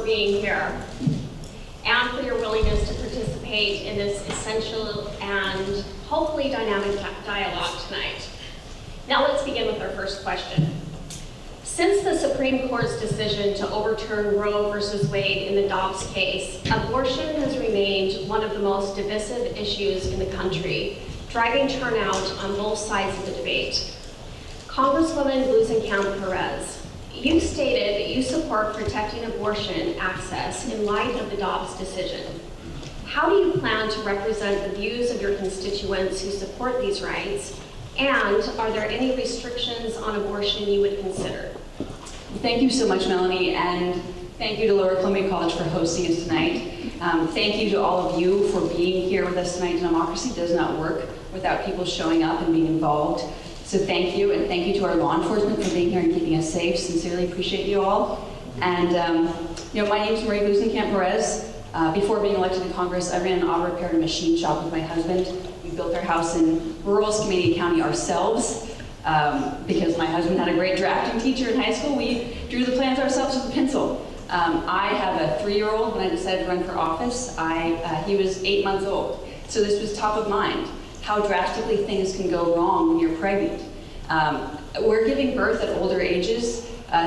being here and for your willingness to participate in this essential and hopefully dynamic dialogue tonight. Now let's begin with our first question. Since the Supreme Court's decision to overturn Roe versus Wade in the Dobbs case, abortion has remained one of the most divisive issues in the country, driving turnout on both sides of the debate. Congresswoman Perez, you stated that you support protecting abortion access in light of the Dobbs decision. How do you plan to represent the views of your constituents who support these rights? And are there any restrictions on abortion you would consider? Thank you so much, Melanie, and thank you to Lower Columbia College for hosting us tonight. Thank you to all of you for being here with us tonight. Democracy does not work without people showing up and being involved. So thank you, and thank you to our law enforcement for being here and keeping us safe. Sincerely appreciate you all. And my name is Marie Perez. Before being elected to Congress, I ran an auto repair and a machine shop with my husband. We built our house in rural Escambia County ourselves. Because my husband had a great drafting teacher in high school, we drew the plans ourselves with a pencil. I have a 3-year-old. When I decided to run for office, he was 8 months old. So this was top of mind, how drastically things can go wrong when you're pregnant. We're giving birth at older ages.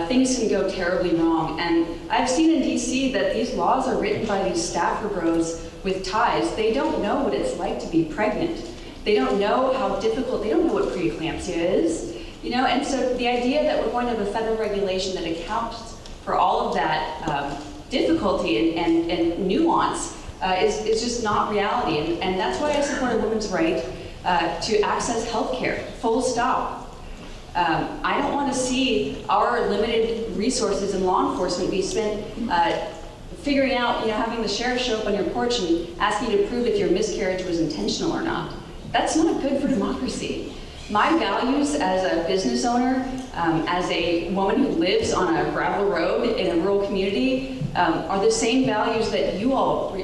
Things can go terribly wrong. And I've seen in DC that these laws are written by these staffer bros with ties. They don't know what it's like to be pregnant. They don't know how difficult, they don't know what preeclampsia is, and so the idea that we're going to have a federal regulation that accounts for all of that difficulty and nuance is just not reality, and that's why I support a woman's right to access health care, full stop. I don't want to see our limited resources in law enforcement be spent figuring out, having the sheriff show up on your porch and asking you to prove if your miscarriage was intentional or not. That's not good for democracy. My values as a business owner, as a woman who lives on a gravel road in a rural community, are the same values that you all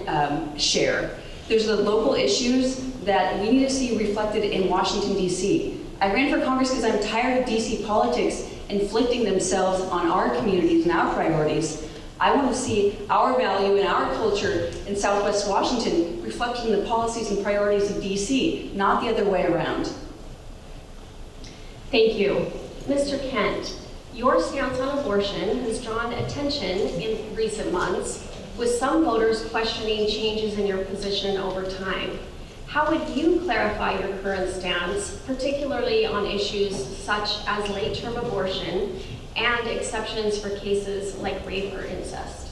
share. There's the local issues that we need to see reflected in Washington, D.C. I ran for Congress because I'm tired of D.C. politics inflicting themselves on our communities and our priorities. I want to see our value and our culture in Southwest Washington reflected in the policies and priorities of DC, not the other way around. Thank you. Mr. Kent, your stance on abortion has drawn attention in recent months, with some voters questioning changes in your position over time. How would you clarify your current stance, particularly on issues such as late-term abortion and exceptions for cases like rape or incest?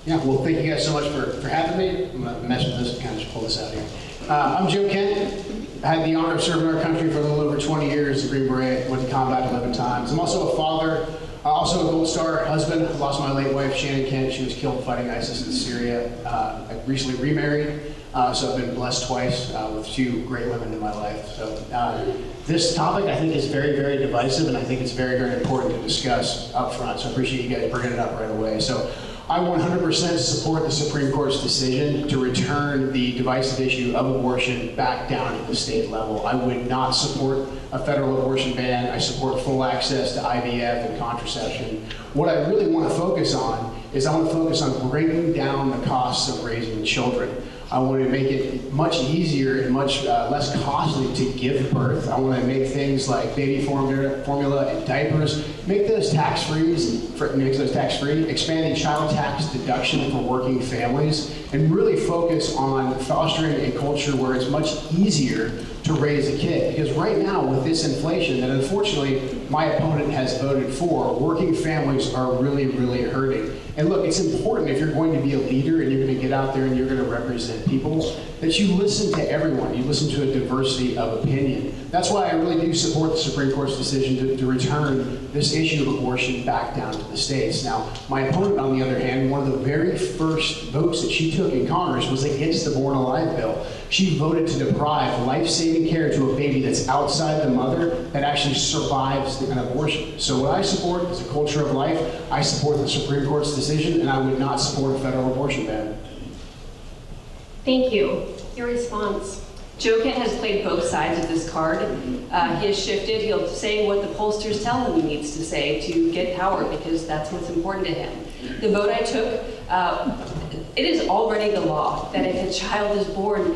Yeah, well, thank you guys so much for having me. I'm going to mess with this and kind of just pull this out here. I'm Joe Kent. I had the honor of serving our country for a little over 20 years, a Green Beret, went to combat 11 times. I'm also a father, also a Gold Star husband. I lost my late wife, Shannon Kent. She was killed fighting ISIS in Syria. I recently remarried, so I've been blessed twice with 2 great women in my life. So this topic, I think, is very, very divisive, and I think it's very, very important to discuss up front. So I appreciate you guys bringing it up right away. So I 100% support the Supreme Court's decision to return the divisive issue of abortion back down at the state level. I would not support a federal abortion ban. I support full access to IVF and contraception. What I really want to focus on is I want to focus on bringing down the costs of raising children. I want to make it much easier and much less costly to give birth. I want to make things like baby formula and diapers, make those tax-free, expanding child tax deduction for working families, and really focus on fostering a culture where it's much easier to raise a kid. Because right now, with this inflation that unfortunately my opponent has voted for, working families are really, really hurting. And look, it's important if you're going to be a leader and you're going to get out there and you're going to represent people, that you listen to everyone. You listen to a diversity of opinion. That's why I really do support the Supreme Court's decision to return this issue of abortion back down to the states. Now, my opponent, on the other hand, one of the very first votes that she took in Congress was against the Born Alive bill. She voted to deprive life-saving care to a baby that's outside the mother that actually survives an abortion. So what I support is a culture of life. I support the Supreme Court's decision, and I would not support a federal abortion ban. Thank you. Your response. Joe Kent has played both sides of this card. He has shifted. He'll say what the pollsters tell him he needs to say to get power, because that's what's important to him. The vote I took, it is already the law that if a child is born,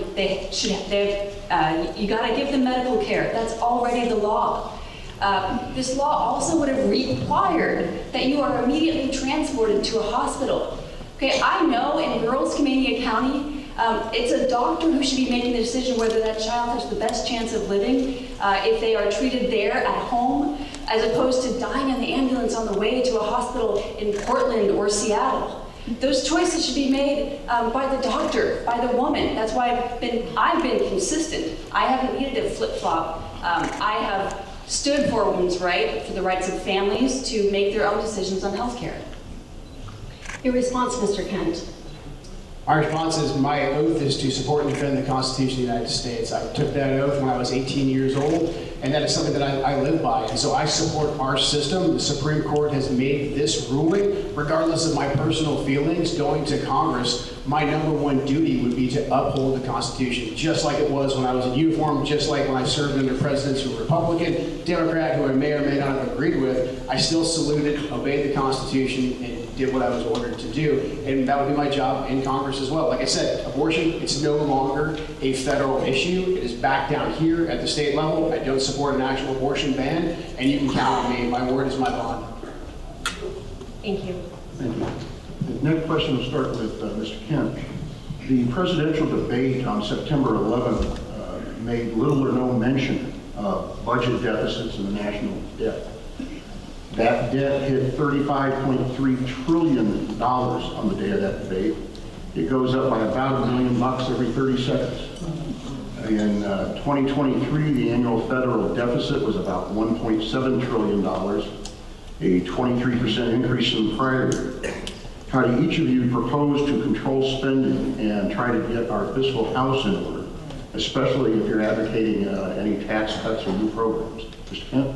you gotta give them medical care. That's already the law. This law also would have required that you are immediately transported to a hospital. Okay, I know in rural Skamania County, it's a doctor who should be making the decision whether that child has the best chance of living if they are treated there at home, as opposed to dying in the ambulance on the way to a hospital in Portland or Seattle. Those choices should be made by the doctor, by the woman. That's why I've been consistent. I haven't needed a flip-flop. I have stood for women's right, for the rights of families to make their own decisions on health care. Your response, Mr. Kent. My response is my oath is to support and defend the Constitution of the United States. I took that oath when I was 18 years old, and that is something that I live by. And so I support our system. The Supreme Court has made this ruling. Regardless of my personal feelings, going to Congress, my #1 duty would be to uphold the Constitution, just like it was when I was in uniform, just like when I served under presidents who were Republican, Democrat, who I may or may not have agreed with. I still saluted, obeyed the Constitution, and did what I was ordered to do, and that would be my job in Congress as well. Like I said, abortion, it's no longer a federal issue. It is back down here at the state level. I don't support an actual abortion ban, and you can count on me. My word is my bond. Thank you. Thank you. The next question will start with Mr. Kent. The presidential debate on September 11th made little or no mention of budget deficits and the national debt. That debt hit $35.3 trillion on the day of that debate. It goes up by about $1 million every 30 seconds. In 2023, the annual federal deficit was about $1.7 trillion, a 23% increase from the prior year. How do each of you propose to control spending and try to get our fiscal house in order, especially if you're advocating any tax cuts or new programs? Mr. Kent?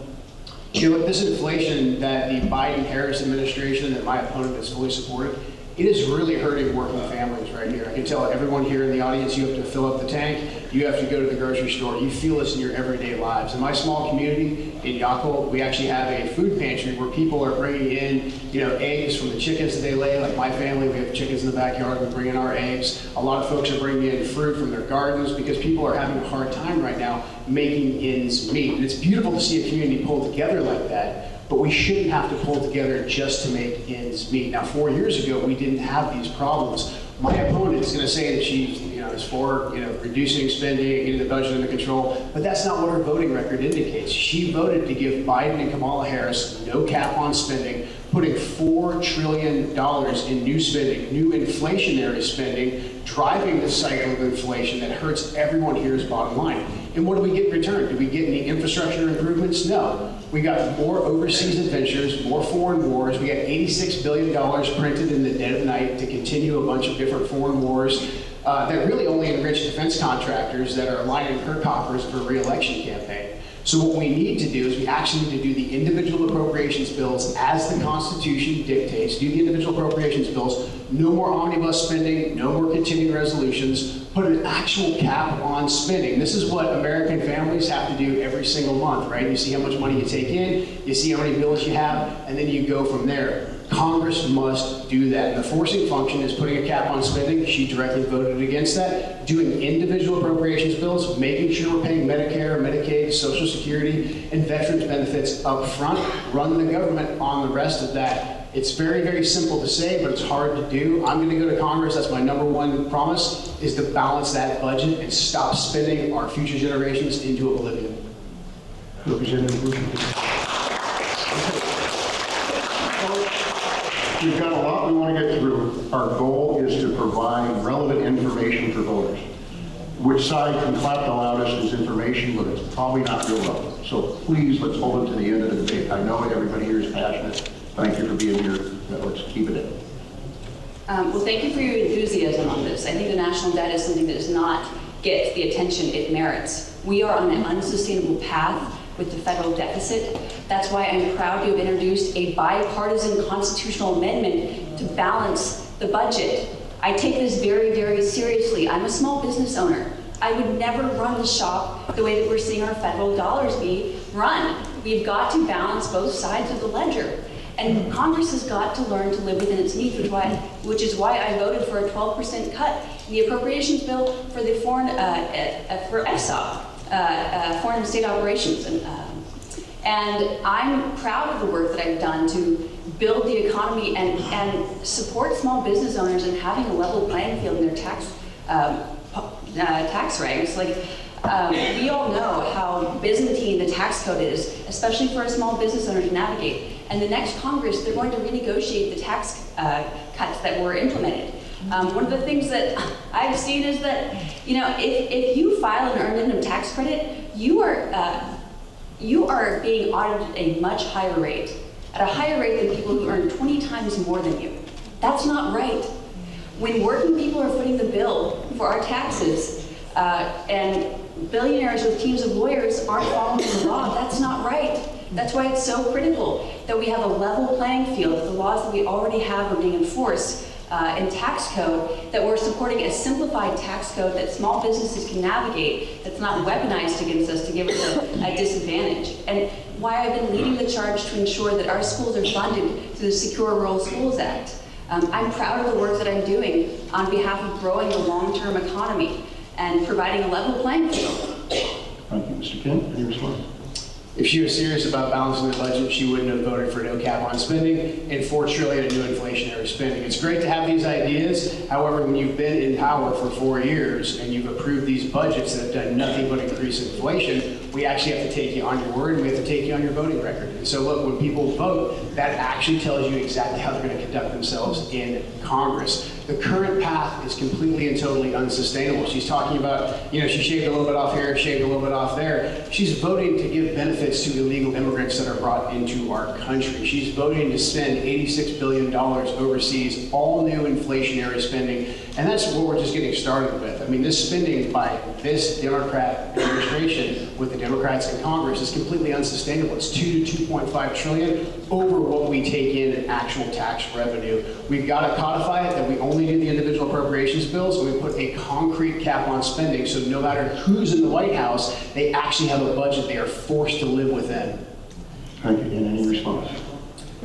You know, this inflation that the Biden-Harris administration, that my opponent has fully supported, it is really hurting working families right here. I can tell everyone here in the audience, you have to fill up the tank, you have to go to the grocery store, you feel this in your everyday lives. In my small community in Yakult, we actually have a food pantry where people are bringing in, eggs from the chickens that they lay. Like my family, we have chickens in the backyard, we bring in our eggs. A lot of folks are bringing in fruit from their gardens because people are having a hard time right now making ends meet. And it's beautiful to see a community pull together like that. But we shouldn't have to pull together just to make ends meet. Now, 4 years ago, we didn't have these problems. My opponent is going to say that she is for reducing spending, getting the budget under control, but that's not what her voting record indicates. She voted to give Biden and Kamala Harris no cap on spending, putting $4 trillion in new spending, new inflationary spending, driving the cycle of inflation that hurts everyone here's bottom line. And what do we get in return? Do we get any infrastructure improvements? No. We got more overseas adventures, more foreign wars. We got $86 billion printed in the dead of night to continue a bunch of different foreign wars that really only enrich defense contractors that are lining her coffers for a re-election campaign. So what we need to do is we actually need to do the individual appropriations bills as the Constitution dictates. Do the individual appropriations bills. No more omnibus spending, no more continuing resolutions. Put an actual cap on spending. This is what American families have to do every single month, right? You see how much money you take in, you see how many bills you have, and then you go from there. Congress must do that. And the forcing function is putting a cap on spending. She directly voted against that. Doing individual appropriations bills, making sure we're paying Medicare, Medicaid, Social Security, and veterans benefits up front. Run the government on the rest of that. It's very, very simple to say, but it's hard to do. I'm going to go to Congress. That's my #1 promise, is to balance that budget and stop spending our future generations into oblivion. Representative Bush. We've got a lot we want to get through. Our goal is to provide relevant information for voters. Which side can clap the loudest is information, but it's probably not real relevant. So please, let's hold it to the end of the debate. I know everybody here is passionate. Thank you for being here. Let's keep it in. Well, thank you for your enthusiasm on this. I think the national debt is something that does not get the attention it merits. We are on an unsustainable path with the federal deficit. That's why I'm proud to have introduced a bipartisan constitutional amendment to balance the budget. I take this very, very seriously. I'm a small business owner. I would never run the shop the way that we're seeing our federal dollars be run. We've got to balance both sides of the ledger. And Congress has got to learn to live within its needs, which is why I voted for a 12% cut in the appropriations bill for the foreign, for FSOP, foreign and state operations. And I'm proud of the work that I've done to build the economy and support small business owners in having a level playing field in their tax regs. We all know how Byzantine the tax code is, especially for a small business owner to navigate. And the next Congress, they're going to renegotiate the tax cuts that were implemented. One of the things that I've seen is that, if you file an earned income tax credit, you are being audited at a much higher rate, at a higher rate than people who earn 20 times more than you. That's not right. When working people are footing the bill for our taxes, and billionaires with teams of lawyers aren't following the law, that's not right. That's why it's so critical that we have a level playing field, that the laws that we already have are being enforced in tax code, that we're supporting a simplified tax code that small businesses can navigate, that's not weaponized against us to give us a disadvantage. And why I've been leading the charge to ensure that our schools are funded through the Secure Rural Schools Act. I'm proud of the work that I'm doing on behalf of growing the long-term economy and providing a level playing field. Thank you, Mr. Kent. Any response? If she was serious about balancing the budget, she wouldn't have voted for no cap on spending and $4 trillion in new inflationary spending. It's great to have these ideas. However, when you've been in power for 4 years and you've approved these budgets that have done nothing but increase inflation, we actually have to take you on your word, and we have to take you on your voting record. And so look, when people vote, that actually tells you exactly how they're going to conduct themselves in Congress. The current path is completely and totally unsustainable. She's talking about, she shaved a little bit off here, shaved a little bit off there. She's voting to give benefits to illegal immigrants that are brought into our country. She's voting to spend $86 billion overseas, all new inflationary spending. And that's what we're just getting started with. I mean, this spending by this Democrat administration with the Democrats in Congress is completely unsustainable. It's $2 to $2.5 trillion over what we take in actual tax revenue. We've got to codify it that we only do the individual appropriations bills, and we put a concrete cap on spending so no matter who's in the White House, they actually have a budget they are forced to live within. Thank you. And any response?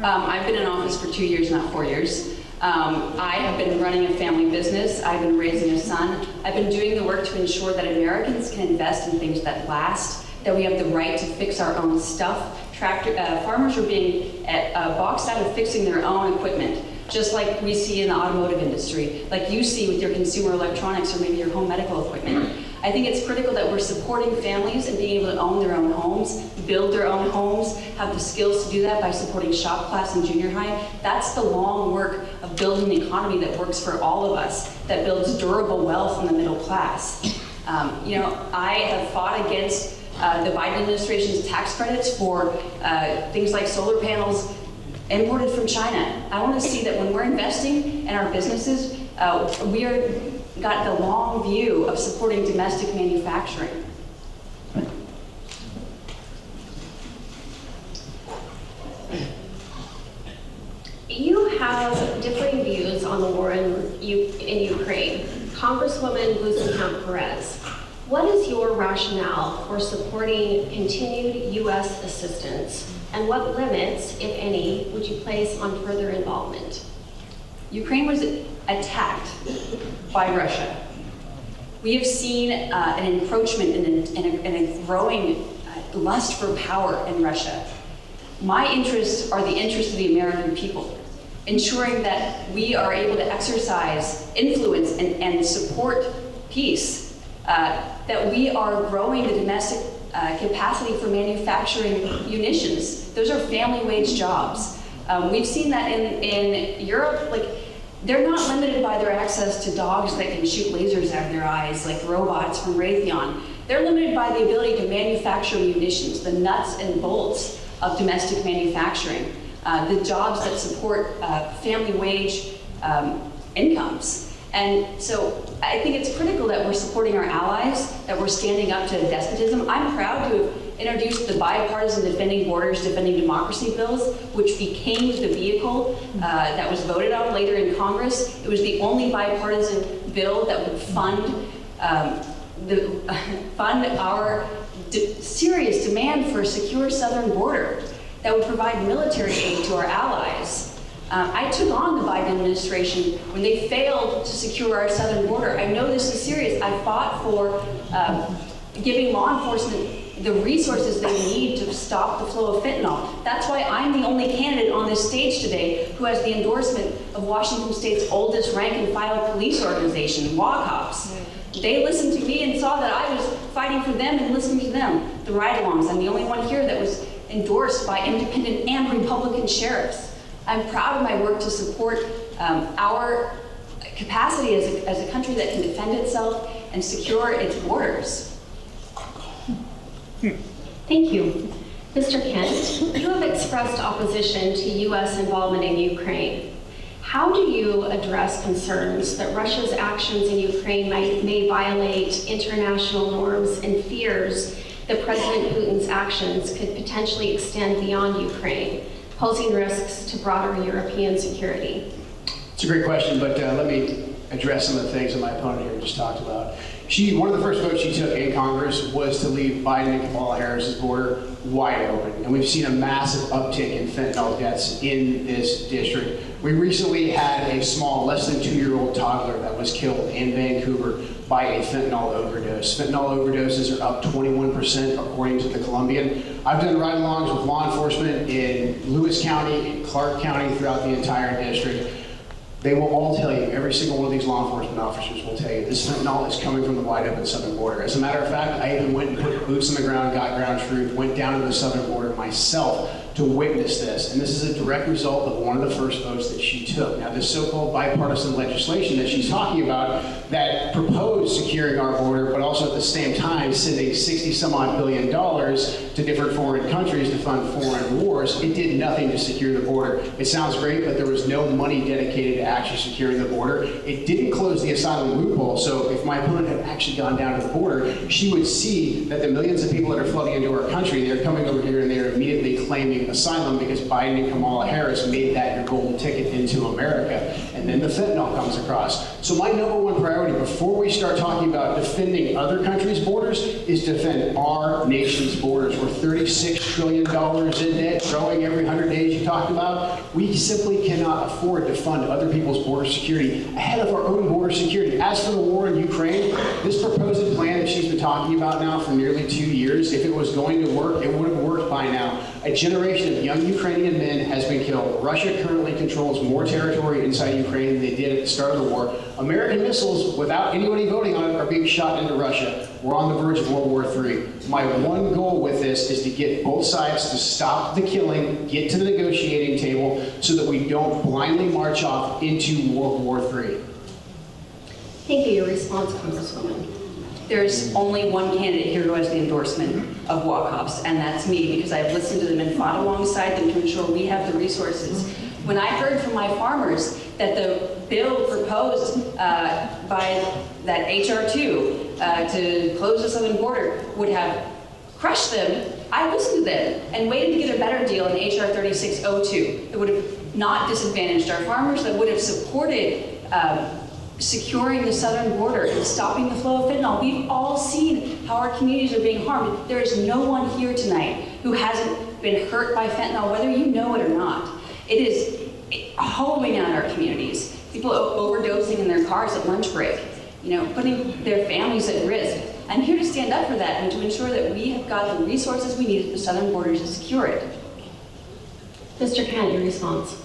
I've been in office for 2 years, not 4 years. I have been running a family business. I've been raising a son. I've been doing the work to ensure that Americans can invest in things that last, that we have the right to fix our own stuff. Farmers are being boxed out of fixing their own equipment, just like we see in the automotive industry, like you see with your consumer electronics or maybe your home medical equipment. I think it's critical that we're supporting families and being able to own their own homes, build their own homes, have the skills to do that by supporting shop class and junior high. That's the long work of building an economy that works for all of us, that builds durable wealth in the middle class. I have fought against the Biden administration's tax credits for things like solar panels imported from China. I want to see that when we're investing in our businesses, we are got the long view of supporting domestic manufacturing. You have differing views on the war in Ukraine. Congresswoman Marie Perez, what is your rationale for supporting continued U.S. assistance, and what limits, if any, would you place on further involvement? Ukraine was attacked by Russia. We have seen an encroachment and a growing lust for power in Russia. My interests are the interests of the American people, ensuring that we are able to exercise influence and support peace, that we are growing the domestic capacity for manufacturing munitions. Those are family wage jobs. We've seen that in Europe, they're not limited by their access to dogs that can shoot lasers out of their eyes, like robots from Raytheon. They're limited by the ability to manufacture munitions, the nuts and bolts of domestic manufacturing, the jobs that support family wage incomes. And so I think it's critical that we're supporting our allies, that we're standing up to despotism. I'm proud to have introduced the bipartisan Defending Borders, Defending Democracy bills, which became the vehicle that was voted on later in Congress. It was the only bipartisan bill that would fund our serious demand for a secure southern border. that would provide military aid to our allies. I took on the Biden administration when they failed to secure our southern border. I know this is serious. I fought for giving law enforcement the resources they need to stop the flow of fentanyl. That's why I'm the only candidate on this stage today who has the endorsement of Washington State's oldest rank and file police organization, WACOPS. They listened to me and saw that I was fighting for them and listening to them, the ride-alongs. I'm the only one here that was endorsed by independent and Republican sheriffs. I'm proud of my work to support our capacity as a country that can defend itself and secure its borders. Thank you. Mr. Kent, you have expressed opposition to U.S. involvement in Ukraine. How do you address concerns that Russia's actions in Ukraine may violate international norms and fears that President Putin's actions could potentially extend beyond Ukraine, posing risks to broader European security? It's a great question, but let me address some of the things that my opponent here just talked about. One of the first votes she took in Congress was to leave Biden and Kamala Harris's border wide open. And we've seen a massive uptick in fentanyl deaths in this district. We recently had a small, less than 2-year-old toddler that was killed in Vancouver by a fentanyl overdose. Fentanyl overdoses are up 21% according to the Columbian. I've done ride-alongs with law enforcement in Lewis County and Clark County throughout the entire district. They will all tell you, every single one of these law enforcement officers will tell you, this fentanyl is coming from the wide open southern border. As a matter of fact, I even went and put boots on the ground, got ground truth, went down to the southern border myself to witness this. And this is a direct result of one of the first votes that she took. Now, this so-called bipartisan legislation that she's talking about that proposed securing our border, but also at the same time sending $60-some-odd billion to different foreign countries to fund foreign wars, it did nothing to secure the border. It sounds great, but there was no money dedicated to actually securing the border. It didn't close the asylum loophole, so if my opponent had actually gone down to the border, she would see that the millions of people that are flooding into our country, they're coming over here and they're immediately claiming asylum because Biden and Kamala Harris made that your golden ticket into America. And then the fentanyl comes across. So my number one priority before we start talking about defending other countries' borders is defend our nation's borders. We're $36 trillion in debt, growing every 100 days you talked about. We simply cannot afford to fund other people's border security ahead of our own border security. As for the war in Ukraine, this proposed plan that she's been talking about now for nearly 2 years, if it was going to work, it would have worked by now. A generation of young Ukrainian men has been killed. Russia currently controls more territory inside Ukraine than they did at the start of the war. American missiles, without anybody voting on it, are being shot into Russia. We're on the verge of World War III. My one goal with this is to get both sides to stop the killing, get to the negotiating table, so that we don't blindly march off into World War III. Thank you. Your response, Congresswoman. There's only one candidate here who has the endorsement of WACOPS, and that's me, because I've listened to them and fought alongside them to ensure we have the resources. When I heard from my farmers that the bill proposed by that HR 2 to close the southern border would have crushed them, I listened to them and waited to get a better deal in HR 3602 that would have not disadvantaged our farmers, that would have supported securing the southern border and stopping the flow of fentanyl. We've all seen how our communities are being harmed. There is no one here tonight who hasn't been hurt by fentanyl, whether you know it or not. It is hollowing out our communities. People overdosing in their cars at lunch break, putting their families at risk. I'm here to stand up for that and to ensure that we have got the resources we need at the southern border to secure it. Mr. Kent, your response.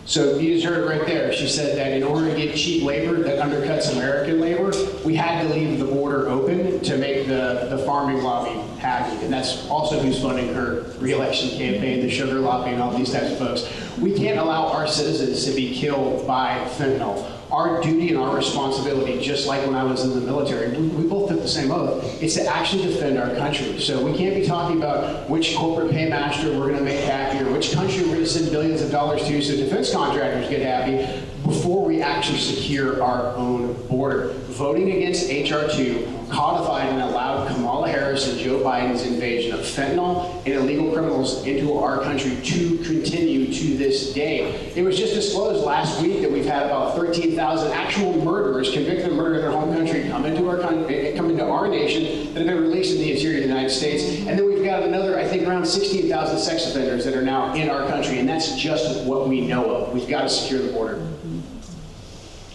So you just heard it right there. She said that in order to get cheap labor that undercuts American labor, we had to leave the border open to make the farming lobby happy. And that's also who's funding her re-election campaign, the sugar lobby and all these types of folks. We can't allow our citizens to be killed by fentanyl. Our duty and our responsibility, just like when I was in the military, we both took the same oath, is to actually defend our country. So we can't be talking about which corporate paymaster we're going to make happy or which country we're going to send billions of dollars to so defense contractors get happy before we actually secure our own border. Voting against HR 2 codified and allowed Kamala Harris and Joe Biden's invasion of fentanyl and illegal criminals into our country to continue to this day. It was just disclosed last week that we've had about 13,000 actual murderers convicted of murder in their home country come into our nation that have been released in the interior of the United States. And then we've got got another, I think, around 16,000 sex offenders that are now in our country, and that's just what we know of. We've got to secure the border.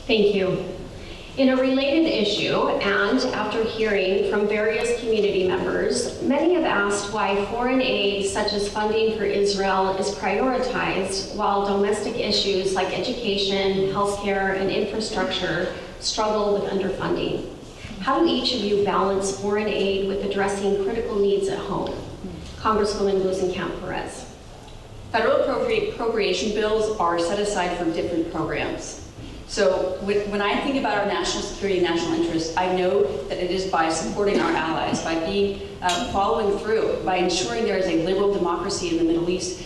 Thank you. In a related issue, and after hearing from various community members, many have asked why foreign aid, such as funding for Israel, is prioritized while domestic issues like education, healthcare, and infrastructure struggle with underfunding. How do each of you balance foreign aid with addressing critical needs at home? Congresswoman Perez. Federal appropriation bills are set aside for different programs. So when I think about our national security and national interest, I know that it is by supporting our allies, by following through, by ensuring there is a liberal democracy in the Middle East.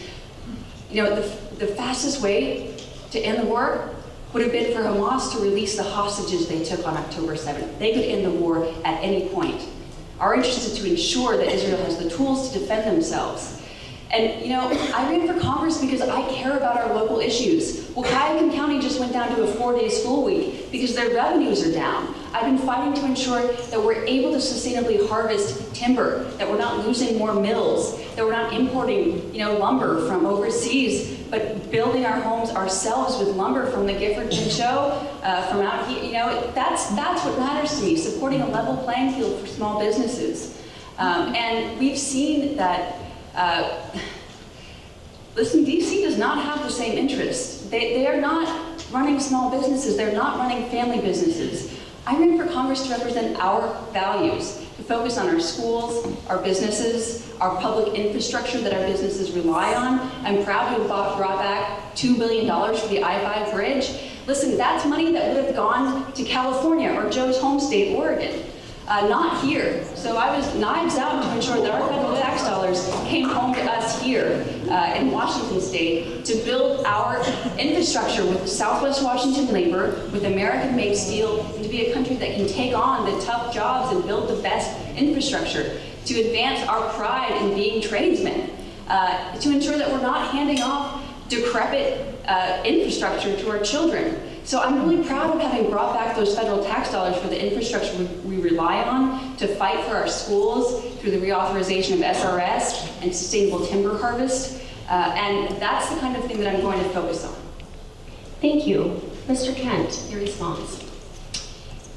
You know, the fastest way to end the war would have been for Hamas to release the hostages they took on October 7th. They could end the war at any point. Our interest is to ensure that Israel has the tools to defend themselves. And, you know, I ran for Congress because I care about our local issues. Well, Cuyahoga County just went down to a 4-day school week because their revenues are down. I've been fighting to ensure that we're able to sustainably harvest timber, that we're not losing more mills, that we're not importing, you know, lumber from overseas, but building our homes ourselves with lumber from the Gifford Pinchot, from out here. You know, that's what matters to me, supporting a level playing field for small businesses. And we've seen that listen, DC does not have the same interests. They are not running small businesses. They're not running family businesses. I ran for Congress to represent our values, to focus on our schools, our businesses, our public infrastructure that our businesses rely on. I'm proud to have brought back $2 billion for the I-5 bridge. Listen, that's money that would have gone to California or Joe's home state, Oregon. Not here. So I was knives out to ensure that our federal tax dollars came home to us here in Washington state to build our infrastructure with Southwest Washington labor, with American-made steel, and to be a country that can take on the tough jobs and build the best infrastructure, to advance our pride in being tradesmen, to ensure that we're not handing off decrepit infrastructure to our children. So I'm really proud of having brought back those federal tax dollars for the infrastructure we rely on to fight for our schools through the reauthorization of SRS and sustainable timber harvest. And that's the kind of thing that I'm going to focus on. Thank you. Mr. Kent, your response.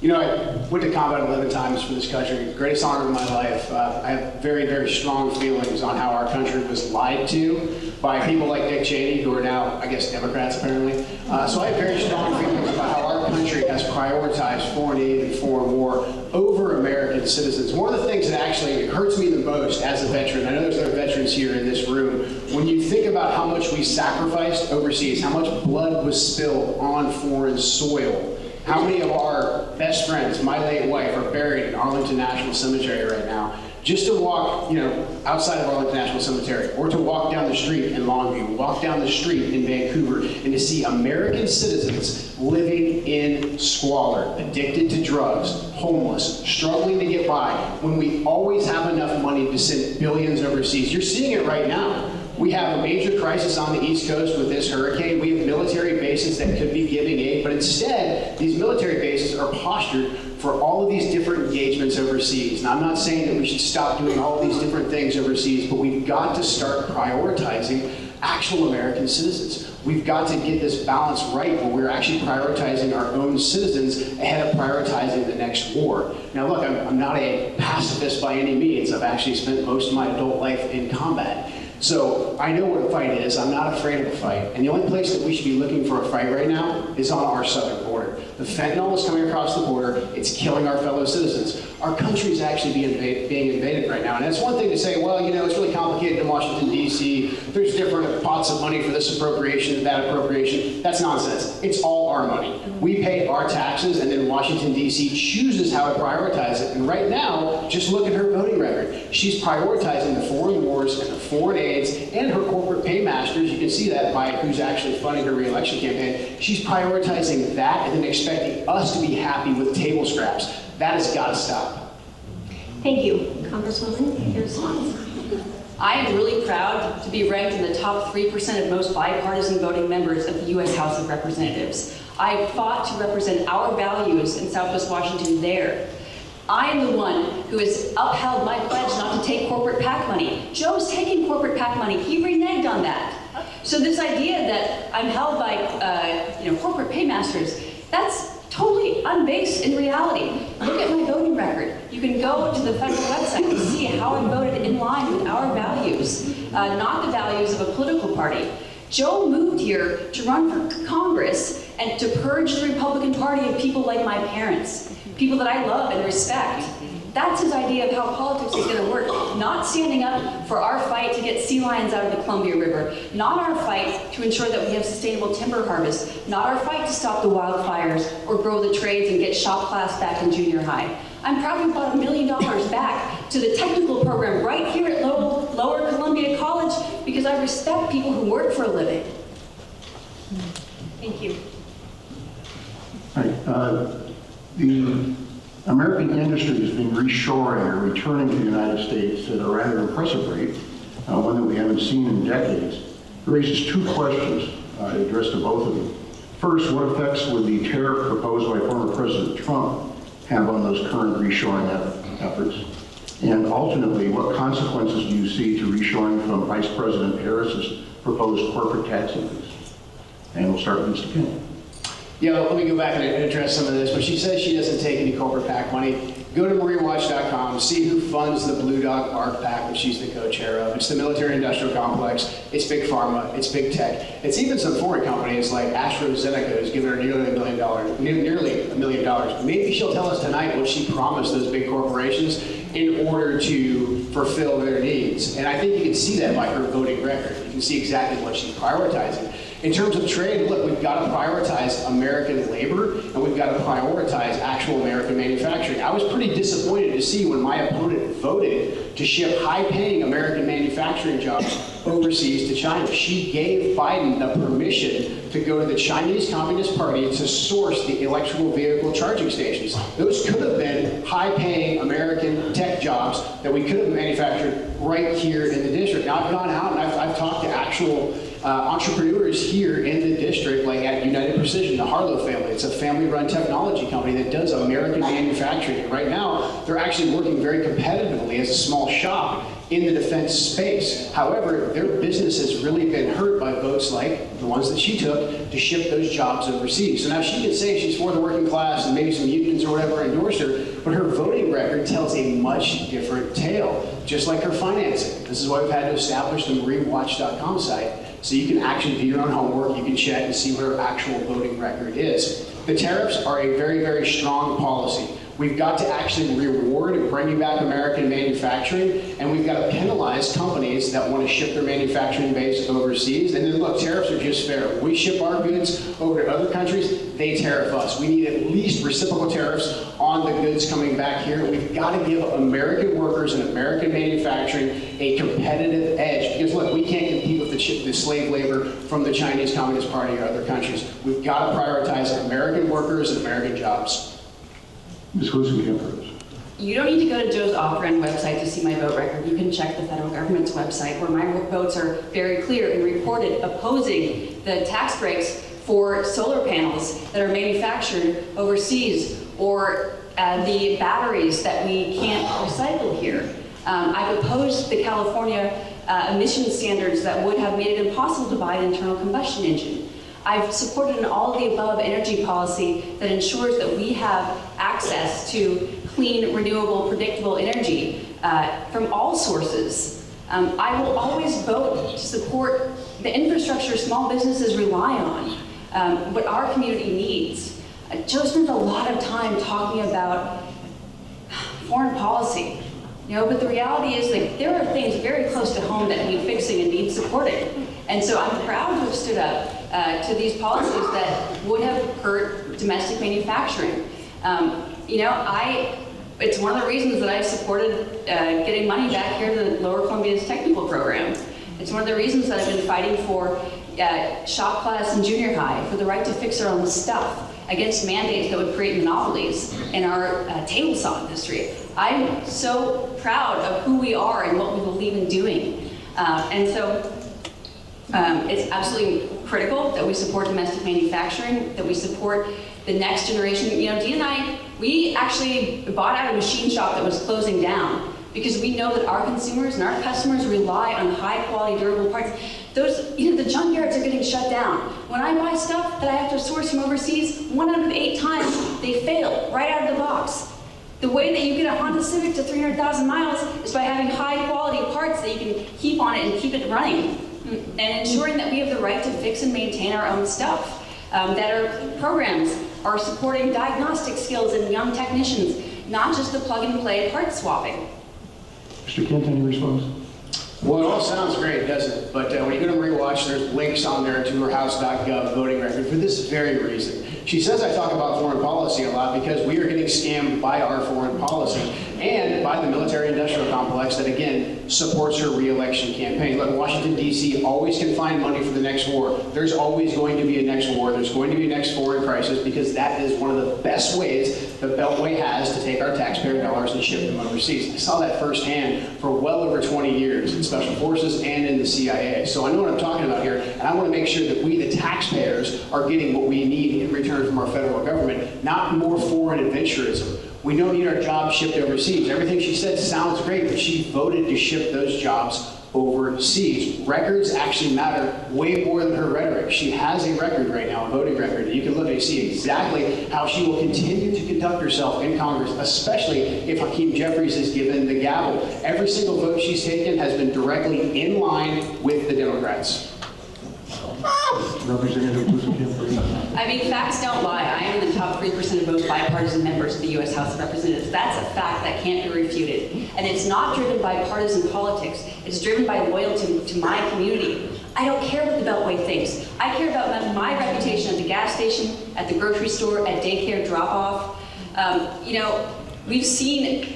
You know, I went to combat 11 times for this country. Greatest honor of my life. I have very, very strong feelings on how our country was lied to by people like Dick Cheney, who are now, I guess, Democrats apparently. So I have very strong feelings about how our country has prioritized foreign aid and foreign war over American citizens. One of the things that actually hurts me the most as a veteran, I know there's other veterans here in this room, when you think about how much we sacrificed overseas, how much blood was spilled on foreign soil, how many of our best friends, my late wife, are buried in Arlington National Cemetery right now? Just to walk, you know, outside of Arlington National Cemetery, or to walk down the street in Longview, walk down the street in Vancouver, and to see American citizens living in squalor, addicted to drugs, homeless, struggling to get by, when we always have enough money to send billions overseas. You're seeing it right now. We have a major crisis on the East Coast with this hurricane. We have military bases that could be giving aid, but instead, these military bases are postured for all of these different engagements overseas. Now, I'm not saying that we should stop doing all of these different things overseas, but we've got to start prioritizing actual American citizens. We've got to get this balance right where we're actually prioritizing our own citizens ahead of prioritizing the next war. Now, look, I'm not a pacifist by any means. I've actually spent most of my adult life in combat. So I know what a fight is. I'm not afraid of a fight. And the only place that we should be looking for a fight right now is on our southern border. The fentanyl is coming across the border. It's killing our fellow citizens. Our country is actually being invaded right now. And it's one thing to say, well, you know, it's really complicated in Washington, D.C. There's different pots of money for this appropriation, that appropriation. That's nonsense. It's all our money. We pay our taxes, and then Washington, D.C. chooses how to prioritize it. And right now, just look at her voting record. She's prioritizing the foreign wars and the foreign aids and her corporate paymasters. You can see that by who's actually funding her re-election campaign. She's prioritizing that and then expecting us to be happy with table scraps. That has got to stop. Thank you. Congresswoman, your response. I am really proud to be ranked in the top 3% of most bipartisan voting members of the U.S. House of Representatives. I fought to represent our values in Southwest Washington there. I am the one who has upheld my pledge not to take corporate PAC money. Joe's taking corporate PAC money. He reneged on that. So this idea that I'm held by corporate paymasters, that's totally unbased in reality. Look at my voting record. You can go to the federal website and see how I voted in line with our values, not the values of a political party. Joe moved here to run for Congress and to purge the Republican Party of people like my parents, people that I love and respect. That's his idea of how politics is going to work, not standing up for our fight to get sea lions out of the Columbia River, not our fight to ensure that we have sustainable timber harvest, not our fight to stop the wildfires or grow the trades and get shop class back in junior high. I'm proud we brought $1 million back to the technical program right here at Lower Columbia College because I respect people who work for a living. Thank you. Right. The American industry has been reshoring or returning to the United States at a rather impressive rate, one that we haven't seen in decades. It raises two questions addressed to both of you. First, what effects would the tariff proposed by former President Trump have on those current reshoring efforts? And ultimately, what consequences do you see to reshoring from Vice President Harris's proposed corporate tax increase? And we'll start with Mr. King. Yeah, let me go back and address some of this. When she says she doesn't take any corporate PAC money, go to MarieWatch.com, see who funds the Blue Dog ARC PAC that she's the co-chair of. It's the military-industrial complex, it's big pharma, it's big tech. It's even some foreign companies like AstraZeneca who's given her nearly $1 million. Maybe she'll tell us tonight what she promised those big corporations in order to fulfill their needs. And I think you can see that by her voting record. You can see exactly what she's prioritizing. In terms of trade, look, we've got to prioritize American labor, and we've got to prioritize actual American manufacturing. I was pretty disappointed to see when my opponent voted to ship high-paying American manufacturing jobs overseas to China. She gave Biden the permission to go to the Chinese Communist Party to source the electrical vehicle charging stations. Those could have been high-paying American tech jobs that we could have manufactured right here in the district. Now, I've gone out and I've talked to actual entrepreneurs here in the district, like at United Precision, the Harlow family. It's a family-run technology company that does American manufacturing. And right now, they're actually working very competitively as a small shop in the defense space. However, their business has really been hurt by votes like the ones that she took to ship those jobs overseas. So now she can say she's for the working class and maybe some unions or whatever endorse her, but her voting record tells a much different tale, just like her financing. This is why we've had to establish the MarieWatch.com site. So you can actually do your own homework, you can check and see what her actual voting record is. The tariffs are a very, very strong policy. We've got to actually reward and bring back American manufacturing, and we've got to penalize companies that want to ship their manufacturing base overseas. And then look, tariffs are just fair. We ship our goods over to other countries, they tariff us. We need at least reciprocal tariffs on the goods coming back here. We've got to give American workers and American manufacturing a competitive edge. Because look, we can't compete with the slave labor from the Chinese Communist Party or other countries. We've got to prioritize American workers and American jobs. Ms. Perez. You don't need to go to Joe's off-brand website to see my vote record. You can check the federal government's website where my votes are very clear and reported opposing the tax breaks for solar panels that are manufactured overseas or the batteries that we can't recycle here. I've opposed the California emission standards that would have made it impossible to buy an internal combustion engine. I've supported an all-of-the-above energy policy that ensures that we have access to clean, renewable, predictable energy from all sources. I will always vote to support the infrastructure small businesses rely on, what our community needs. Joe spent a lot of time talking about foreign policy, but the reality is like there are things very close to home that need fixing and need supporting. And so I'm proud to have stood up to these policies that would have hurt domestic manufacturing. It's one of the reasons that I've supported getting money back here to Lower Columbia's technical program. It's one of the reasons that I've been fighting for shop class and junior high, for the right to fix our own stuff, against mandates that would create monopolies in our table saw industry. I'm so proud of who we are and what we believe in doing. It's absolutely critical that we support domestic manufacturing, that we support the next generation. Dean and I, we actually bought out a machine shop that was closing down because we know that our consumers and our customers rely on high quality, durable parts. Those, the junkyards are getting shut down. When I buy stuff that I have to source from overseas, 1 out of 8 times they fail right out of the box. The way that you get a Honda Civic to 300,000 miles is by having high quality parts that you can keep on it and keep it running. And ensuring that we have the right to fix and maintain our own stuff. That our programs are supporting diagnostic skills in young technicians, not just the plug and play part swapping. Mr. Kent, any response? Well, it all sounds great, doesn't it? But when you go to Marie Watch, there's links on there to her house.gov voting record for this very reason. She says I talk about foreign policy a lot because we are getting scammed by our foreign policy and by the military-industrial complex that, again, supports her re-election campaign. Look, Washington, D.C. always can find money for the next war. There's always going to be a next war. There's going to be a next foreign crisis because that is one of the best ways the Beltway has to take our taxpayer dollars and ship them overseas. I saw that firsthand for well over 20 years in Special Forces and in the CIA. So I know what I'm talking about here, and I want to make sure that we, the taxpayers, are getting what we need in return from our federal government, not more foreign adventurism. We don't need our jobs shipped overseas. Everything she said sounds great, but she voted to ship those jobs overseas. Records actually matter way more than her rhetoric. She has a record right now, a voting record. You can look and see exactly how she will continue to conduct herself in Congress, especially if Hakeem Jeffries is given the gavel. Every single vote she's taken has been directly in line with the Democrats. Representative Kent, please. I mean, facts don't lie. I am in the top 3% of most bipartisan members of the U.S. House of Representatives. That's a fact that can't be refuted. And it's not driven by partisan politics. It's driven by loyalty to my community. I don't care what the Beltway thinks. I care about my reputation at the gas station, at the grocery store, at daycare drop-off. We've seen,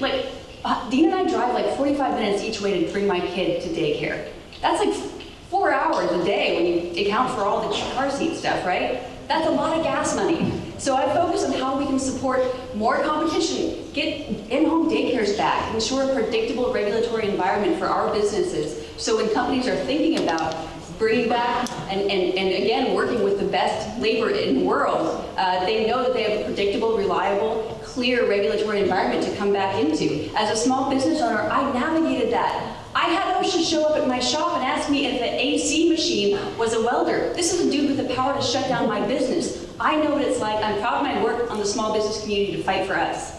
Dean and I drive 45 minutes each way to bring my kid to daycare. That's 4 hours a day when you account for all the car seat stuff, right? That's a lot of gas money. So I focus on how we can support more competition, get in-home daycares back, ensure a predictable regulatory environment for our businesses. So when companies are thinking about bringing back and again, working with the best labor in the world, they know that they have a predictable, reliable, clear regulatory environment to come back into. As a small business owner, I navigated that. I had OSHA show up at my shop and ask me if the AC machine was a welder. This is a dude with the power to shut down my business. I know what it's like. I'm proud of my work on the small business community to fight for us.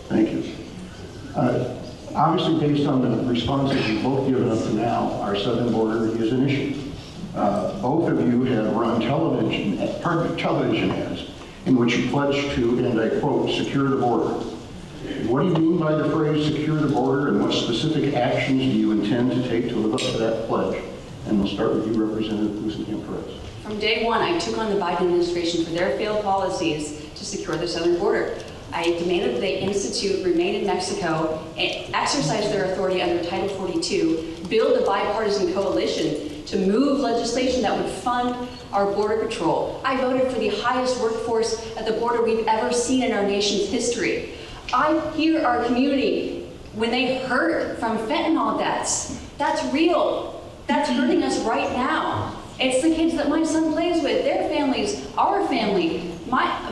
Thank you. Obviously, based on the responses you've both given up to now, our southern border is an issue. Both of you have run television ads in which you pledged to, and I quote, secure the border. What do you mean by the phrase secure the border, and what specific actions do you intend to take to live up to that pledge? And we'll start with you, Representative Perez. From day one, I took on the Biden administration for their failed policies to secure the southern border. I demanded that they institute remain in Mexico and exercise their authority under Title 42, build a bipartisan coalition to move legislation that would fund our border patrol. I voted for the highest workforce at the border we've ever seen in our nation's history. I hear our community when they hurt from fentanyl deaths. That's real. That's hurting us right now. It's the kids that my son plays with, their families, our family,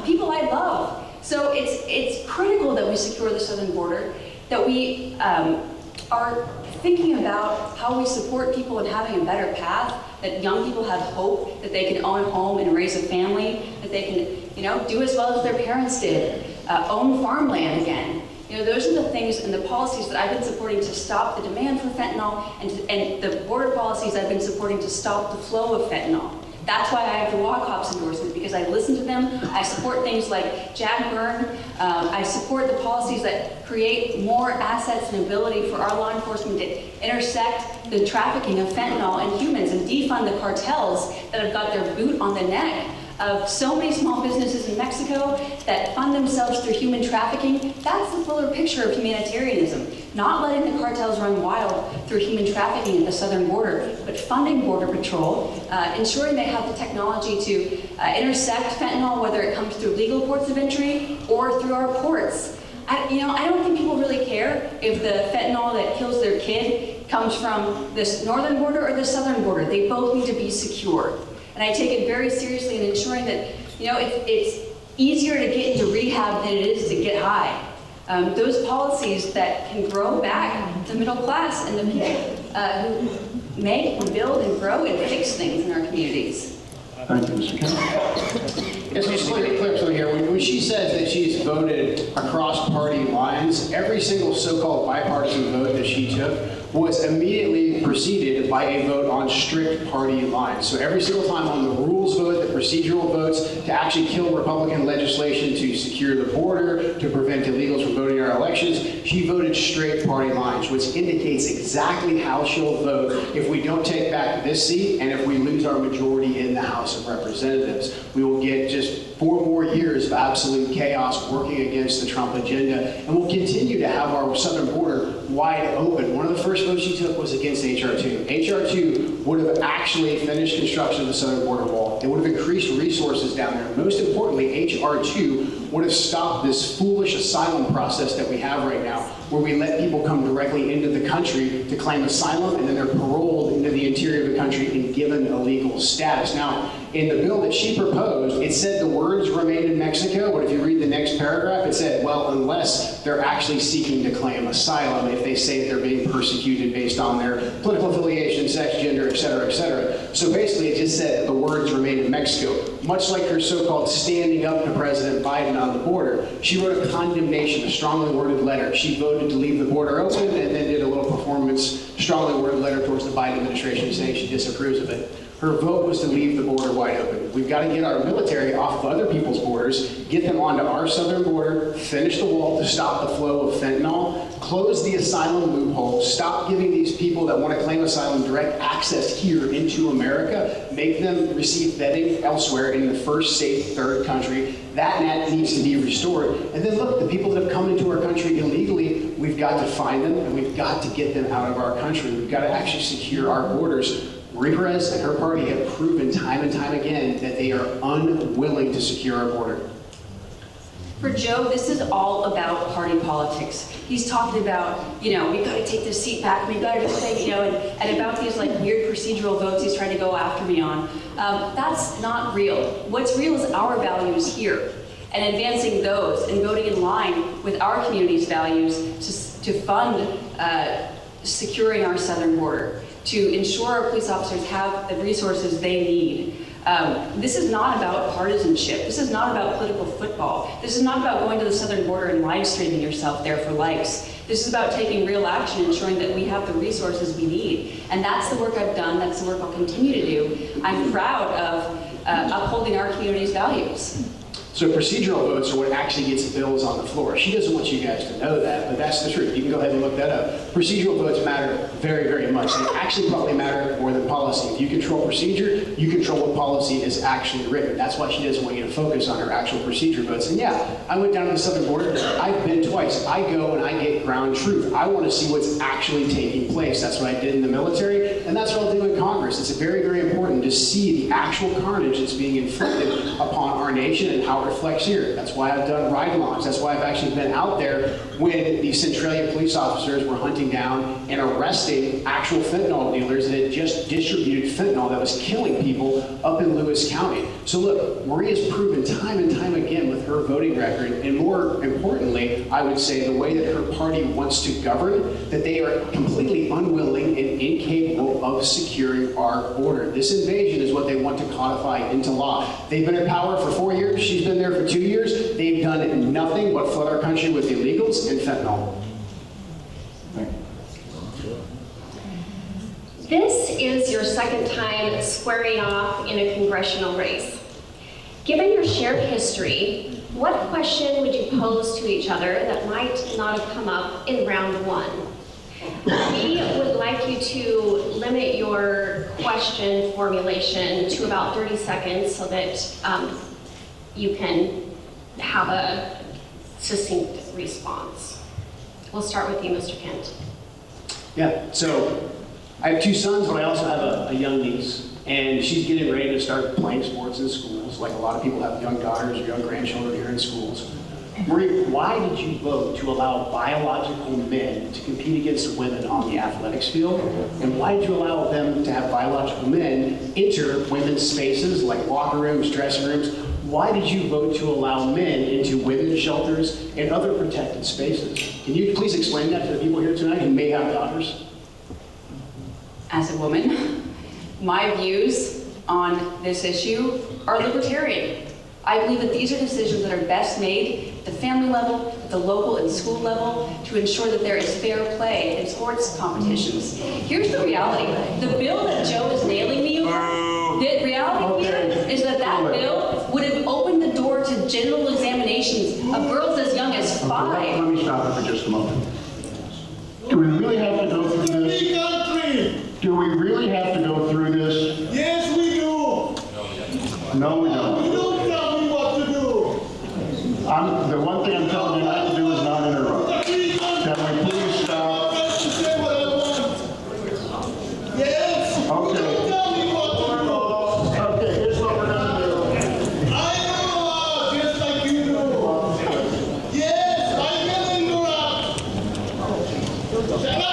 people I love. So it's critical that we secure the southern border, that we are thinking about how we support people in having a better path, that young people have hope, that they can own a home and raise a family, that they can, do as well as their parents did, own farmland again. Those are the things and the policies that I've been supporting to stop the demand for fentanyl and the border policies I've been supporting to stop the flow of fentanyl. That's why I have the WACOPS endorsement, because I listen to them. I support things like Jag Burn. I support the policies that create more assets and ability for our law enforcement to intersect the trafficking of fentanyl in humans and defund the cartels that have got their boot on the neck of so many small businesses in Mexico that fund themselves through human trafficking. That's the fuller picture of humanitarianism. Not letting the cartels run wild through human trafficking at the southern border, but funding Border Patrol, ensuring they have the technology to intersect fentanyl, whether it comes through legal ports of entry or through our ports. I don't think people really care if the fentanyl that kills their kid comes from this northern border or the southern border. They both need to be secure. And I take it very seriously in ensuring that, it's easier to get into rehab than it is to get high. Those policies that can grow back the middle class and the people who make and build and grow and fix things in our communities. Thank you, Mr. Kent. Yes, just let me clear something here. When she says that she's voted across party lines, every single so-called bipartisan vote that she took was immediately preceded by a vote on strict party lines. So every single time on the rules vote, the procedural votes, to actually kill Republican legislation to secure the border, to prevent illegals from voting in our elections, she voted straight party lines, which indicates exactly how she'll vote if we don't take back this seat and if we lose our majority in the House of Representatives. We will get just 4 more years of absolute chaos working against the Trump agenda, and we'll continue to have our southern border wide open. One of the first votes she took was against H.R. 2. H.R. 2 would have actually finished construction of the southern border wall. It would have increased resources down there. Most importantly, H.R. 2 would have stopped this foolish asylum process that we have right now, where we let people come directly into the country to claim asylum, and then they're paroled into the interior of the country and given a legal status. Now, in the bill that she proposed, it said the words remain in Mexico, but if you read the next paragraph, it said, well, unless they're actually seeking to claim asylum, if they say they're being persecuted based on their political affiliation, sex, gender, et cetera, et cetera. So basically, it just said the words remain in Mexico. Much like her so-called standing up to President Biden on the border, she wrote a condemnation, a strongly worded letter. She voted to leave the border open and then did a little performance, strongly worded letter towards the Biden administration saying she disapproves of it. Her vote was to leave the border wide open. We've got to get our military off of other people's borders, get them onto our southern border, finish the wall to stop the flow of fentanyl, close the asylum loophole, stop giving these people that want to claim asylum direct access here into America, make them receive vetting elsewhere in the first safe third country. That net needs to be restored. And then look, the people that have come into our country illegally, we've got to find them and we've got to get them out of our country. We've got to actually secure our borders. Marie Perez and her party have proven time and time again that they are unwilling to secure our border. For Joe, this is all about party politics. He's talking about, we've got to take this seat back, we've got to do things, and about these like weird procedural votes he's trying to go after me on. That's not real. What's real is our values here, and advancing those and voting in line with our community's values to fund securing our southern border, to ensure our police officers have the resources they need. This is not about partisanship. This is not about political football. This is not about going to the southern border and live streaming yourself there for likes. This is about taking real action, ensuring that we have the resources we need. And that's the work I've done. That's the work I'll continue to do. I'm proud of upholding our community's values. So procedural votes are what actually gets bills on the floor. She doesn't want you guys to know that, but that's the truth. You can go ahead and look that up. Procedural votes matter very, very much. They actually probably matter more than policy. If you control procedure, you control what policy is actually written. That's why she doesn't want you to focus on her actual procedure votes. And yeah, I went down to the southern border. I've been twice. I go and I get ground truth. I want to see what's actually taking place. That's what I did in the military, and that's what I'll do in Congress. It's very, very important to see the actual carnage that's being inflicted upon our nation and how it reflects here. That's why I've done ride-alongs. That's why I've actually been out there when the Centralia police officers were hunting down and arresting actual fentanyl dealers that had just distributed fentanyl that was killing people up in Lewis County. So look, Marie has proven time and time again with her voting record, and more importantly, I would say the way that her party wants to govern, that they are completely unwilling and incapable of securing our border. This invasion is what they want to codify into law. They've been in power for 4 years. She's been there for 2 years. They've done nothing but flood our country with illegals and fentanyl. This is your second time squaring off in a congressional race. Given your shared history, what question would you pose to each other that might not have come up in round one? We would like you to limit your question formulation to about 30 seconds so that you can have a succinct response. We'll start with you, Mr. Kent. Yeah, so I have 2 sons, but I also have a young niece, and she's getting ready to start playing sports in schools, like a lot of people have young daughters or young grandchildren here in schools. Marie, why did you vote to allow biological men to compete against women on the athletics field? And why did you allow them to have biological men enter women's spaces like locker rooms, dressing rooms? why did you vote to allow men into women's shelters and other protected spaces? Can you please explain that to the people here tonight who may have daughters? As a woman, my views on this issue are libertarian. I believe that these are decisions that are best made at the family level, at the local and school level, to ensure that there is fair play in sports competitions. Here's the reality. The bill that Joe is nailing me over, the reality here is that that bill would have opened the door to general examinations of girls as young as 5. Okay, let me stop it for just a moment. Do we really have to go through this? Do we really have to go through this? Yes, we do. No, we don't. You don't tell me what to do. The one thing I'm telling you not to do is not interrupt. Can we please stop? I'm to say what I want. Yes. Okay. You don't tell me what to do. Okay, here's what we're gonna do. I know just like you do. Yes, I will interrupt. Shut up.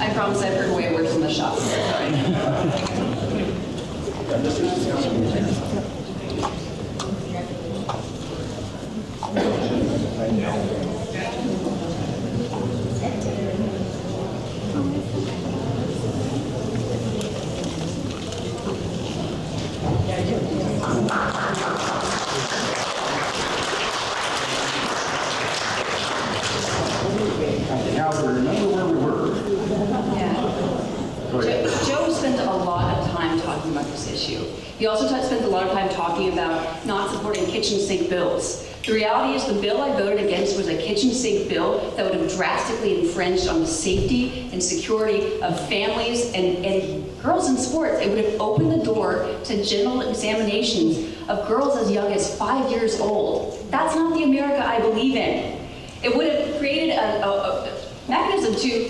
I promise I've heard way worse in the shop. Now, we remember where we were. Yeah. Go ahead. Joe spends a lot of time talking about this issue. He also spends a lot of time talking about not supporting kitchen sink bills. The reality is the bill I voted against was a kitchen sink bill that would have drastically infringed on the safety and security of families and girls in sports. It would have opened the door to general examinations of girls as young as 5 years old. That's not the America I believe in. It would have created a mechanism to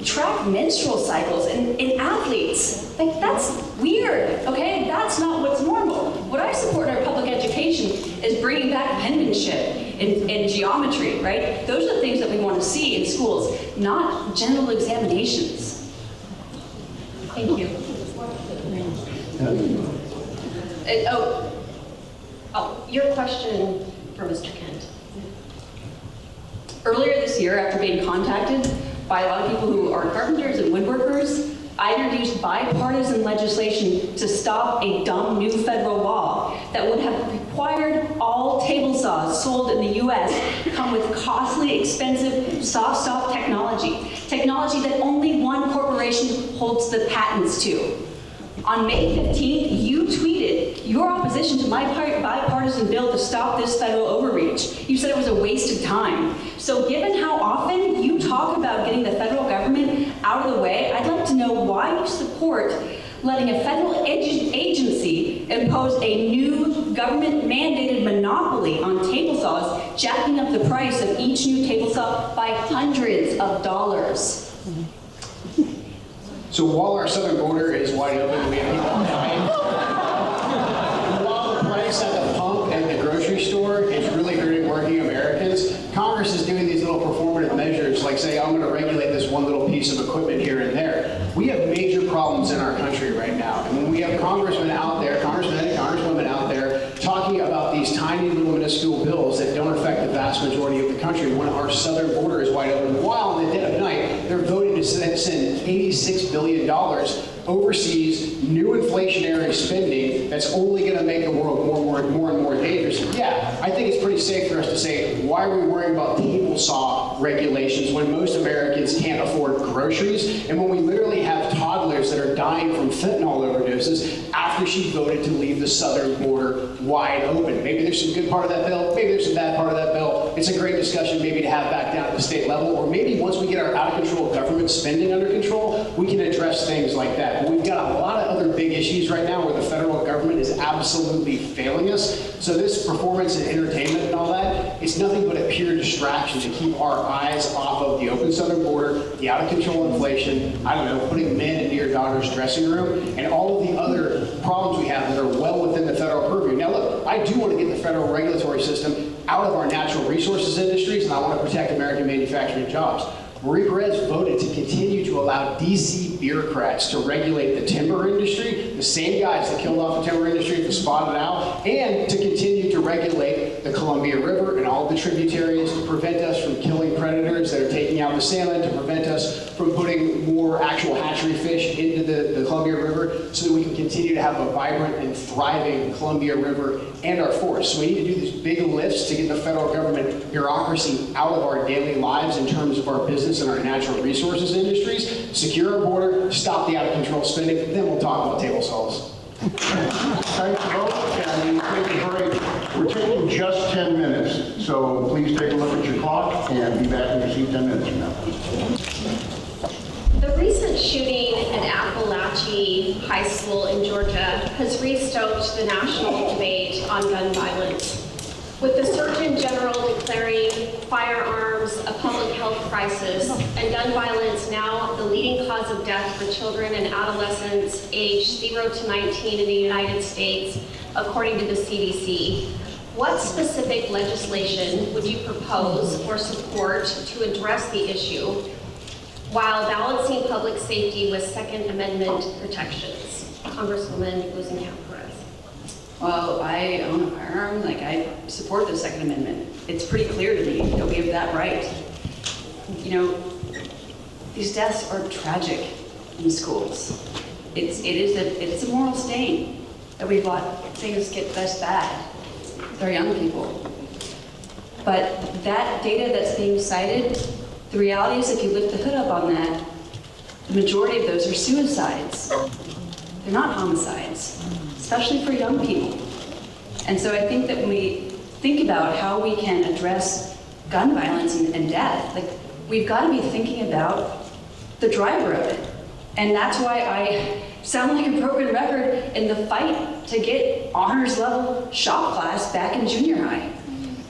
track menstrual cycles in athletes. Like, that's weird, okay? That's not what's normal. What I support in our public education is bringing back penmanship in geometry, right? Those are the things that we want to see in schools, not general examinations. Thank you. Your question for Mr. Kent. Earlier this year, after being contacted by a lot of people who are carpenters and woodworkers, I introduced bipartisan legislation to stop a dumb new federal law that would have required all table saws sold in the US come with costly, expensive soft stop technology that only one corporation holds the patents to. On May 15th, you tweeted your opposition to my bipartisan bill to stop this federal overreach. You said it was a waste of time. So given how often you talk about getting the federal government out of the way, I'd like to know why you support letting a federal agency impose a new government-mandated monopoly on table saws, jacking up the price of each new table saw by hundreds of dollars. So while our southern border is wide open, we have people coming. While the price at the pump and the grocery store is really hurting working Americans, Congress is doing these little performative measures, like say, I'm going to regulate this one little piece of equipment here and there. We have major problems in our country right now. And when we have congressmen out there, congressmen and congresswomen out there, talking about these tiny little minuscule bills that don't affect the vast majority of the country when our southern border is wide open, while in the dead of night, they're voting to send $86 billion overseas, new inflationary spending that's only going to make the world more and more dangerous. Yeah, I think it's pretty safe for us to say, why are we worrying about table saw regulations when most Americans can't afford groceries, and when we literally have toddlers that are dying from fentanyl overdoses after she voted to leave the southern border wide open? Maybe there's some good part of that bill, maybe there's some bad part of that bill. It's a great discussion maybe to have back down at the state level, or maybe once we get our out-of-control government spending under control, we can address things like that. But we've got a lot of other big issues right now where the federal government is absolutely failing us. So this performance and entertainment and all that, it's nothing but a pure distraction to keep our eyes off of the open southern border, the out of control inflation, I don't know, putting men into your daughter's dressing room, and all of the other problems we have that are well within the federal purview. Now look, I do want to get the federal regulatory system out of our natural resources industries, and I want to protect American manufacturing jobs. Marie Perez voted to continue to allow DC bureaucrats to regulate the timber industry, the same guys that killed off the timber industry to spot it out, and to continue to regulate the Columbia River and all of the tributaries to prevent us from killing predators that are taking out the salmon, to prevent us from putting more actual hatchery fish into the Columbia River so that we can continue to have a vibrant and thriving Columbia River and our forests. So we need to do these big lifts to get the federal government bureaucracy out of our daily lives in terms of our business and our natural resources industries, secure our border, stop the out-of-control spending, then we'll talk about table saws. Thanks, both, and we'll take a break. We're taking just 10 minutes, so please take a look at your clock and be back in your seat 10 minutes from now. The recent shooting at Appalachia High School in Georgia has restoked the national debate on gun violence. With the Surgeon General declaring firearms a public health crisis and gun violence now the leading cause of death for children and adolescents aged 0 to 19 in the United States, according to the CDC, what specific legislation would you propose or support to address the issue while balancing public safety with Second Amendment protections? Congresswoman Perez. Well, I own a firearm, I support the Second Amendment. It's pretty clear to me that we have that right. You know, these deaths are tragic in schools. It's a moral stain that we've let things get this bad with our young people. But that data that's being cited, the reality is if you lift the hood up on that, the majority of those are suicides. They're not homicides, especially for young people. And so I think that when we think about how we can address gun violence and death, we've got to be thinking about the driver of it. And that's why I sound like a broken record in the fight to get honors level shop class back in junior high.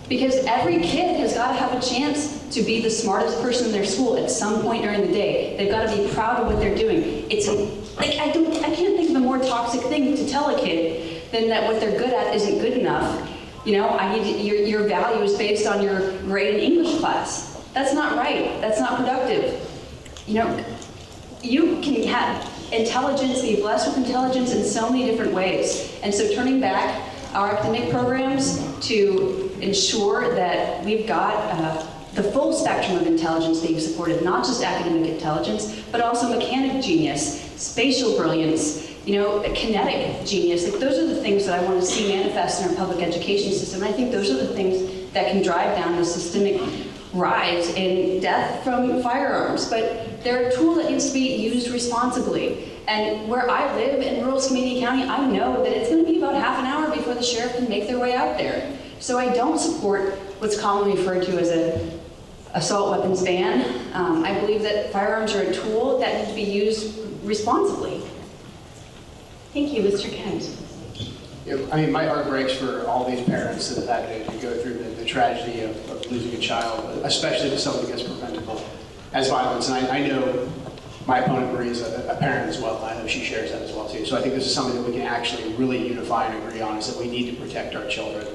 Because every kid has got to have a chance to be the smartest person in their school at some point during the day. They've got to be proud of what they're doing. I can't think of a more toxic thing to tell a kid than that what they're good at isn't good enough. You know, your value is based on your grade in English class. That's not right. That's not productive. You know, you can have intelligence, be blessed with intelligence in so many different ways. And so turning back our academic programs to ensure that we've got the full spectrum of intelligence being supported, not just academic intelligence, but also mechanic genius, spatial brilliance, you know, kinetic genius. Those are the things that I want to see manifest in our public education system. And I think those are the things that can drive down the systemic rise in death from firearms. But they're a tool that needs to be used responsibly. And where I live in rural Skamania County, I know that it's going to be about half an hour before the sheriff can make their way out there. So I don't support what's commonly referred to as an assault weapons ban. I believe that firearms are a tool that needs to be used responsibly. Thank you, Mr. Kent. Yeah, I mean, my heart breaks for all these parents that have had to go through the tragedy of losing a child, especially to something that's preventable as violence. And I know my opponent, Marie, is a parent as well. I know she shares that as well, too. So I think this is something that we can actually really unify and agree on, is that we need to protect our children.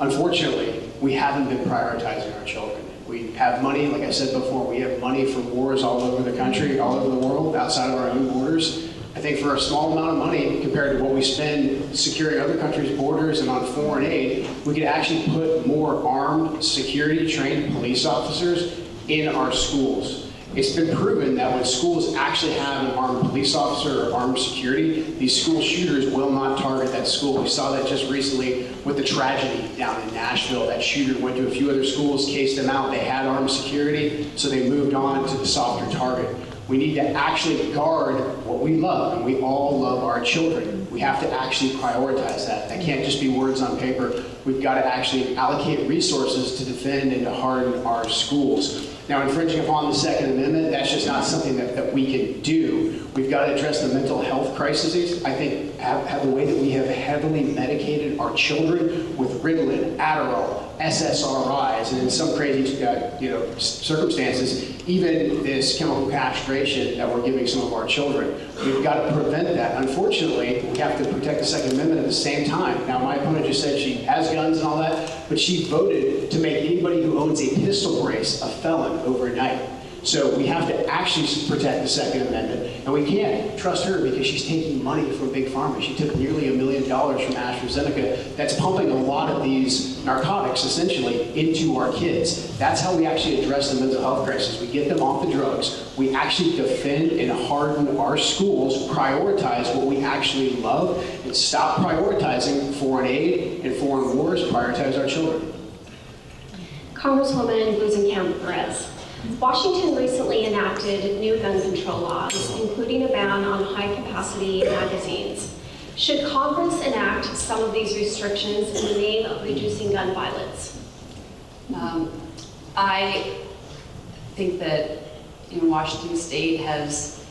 Unfortunately, we haven't been prioritizing our children. We have money, like I said before, we have money for wars all over the country, all over the world, outside of our own borders. I think for a small amount of money compared to what we spend securing other countries' borders and on foreign aid, we could actually put more armed, security-trained police officers in our schools. It's been proven that when schools actually have an armed police officer or armed security, these school shooters will not target that school. We saw that just recently with the tragedy down in Nashville. That shooter went to a few other schools, cased them out. They had armed security, so they moved on to the softer target. We need to actually guard what we love, and we all love our children. We have to actually prioritize that. That can't just be words on paper. We've got to actually allocate resources to defend and to harden our schools. Now, infringing upon the Second Amendment, that's just not something that we can do. We've got to address the mental health crises. I think have the way that we have heavily medicated our children with Ritalin, Adderall, SSRIs, and in some crazy circumstances, even this chemical castration that we're giving some of our children. We've got to prevent that. Unfortunately, we have to protect the Second Amendment at the same time. Now, my opponent just said she has guns and all that, but she voted to make anybody who owns a pistol brace a felon overnight. So we have to actually protect the Second Amendment, and we can't trust her because she's taking money from Big Pharma. She took nearly $1 million from AstraZeneca that's pumping a lot of these narcotics, essentially, into our kids. That's how we actually address the mental health crisis. We get them off the drugs. We actually defend and harden our schools, prioritize what we actually love, and stop prioritizing foreign aid and foreign wars, prioritize our children. Congresswoman Perez. Washington recently enacted new gun control laws, including a ban on high-capacity magazines. Should Congress enact some of these restrictions in the name of reducing gun violence? I think that Washington State has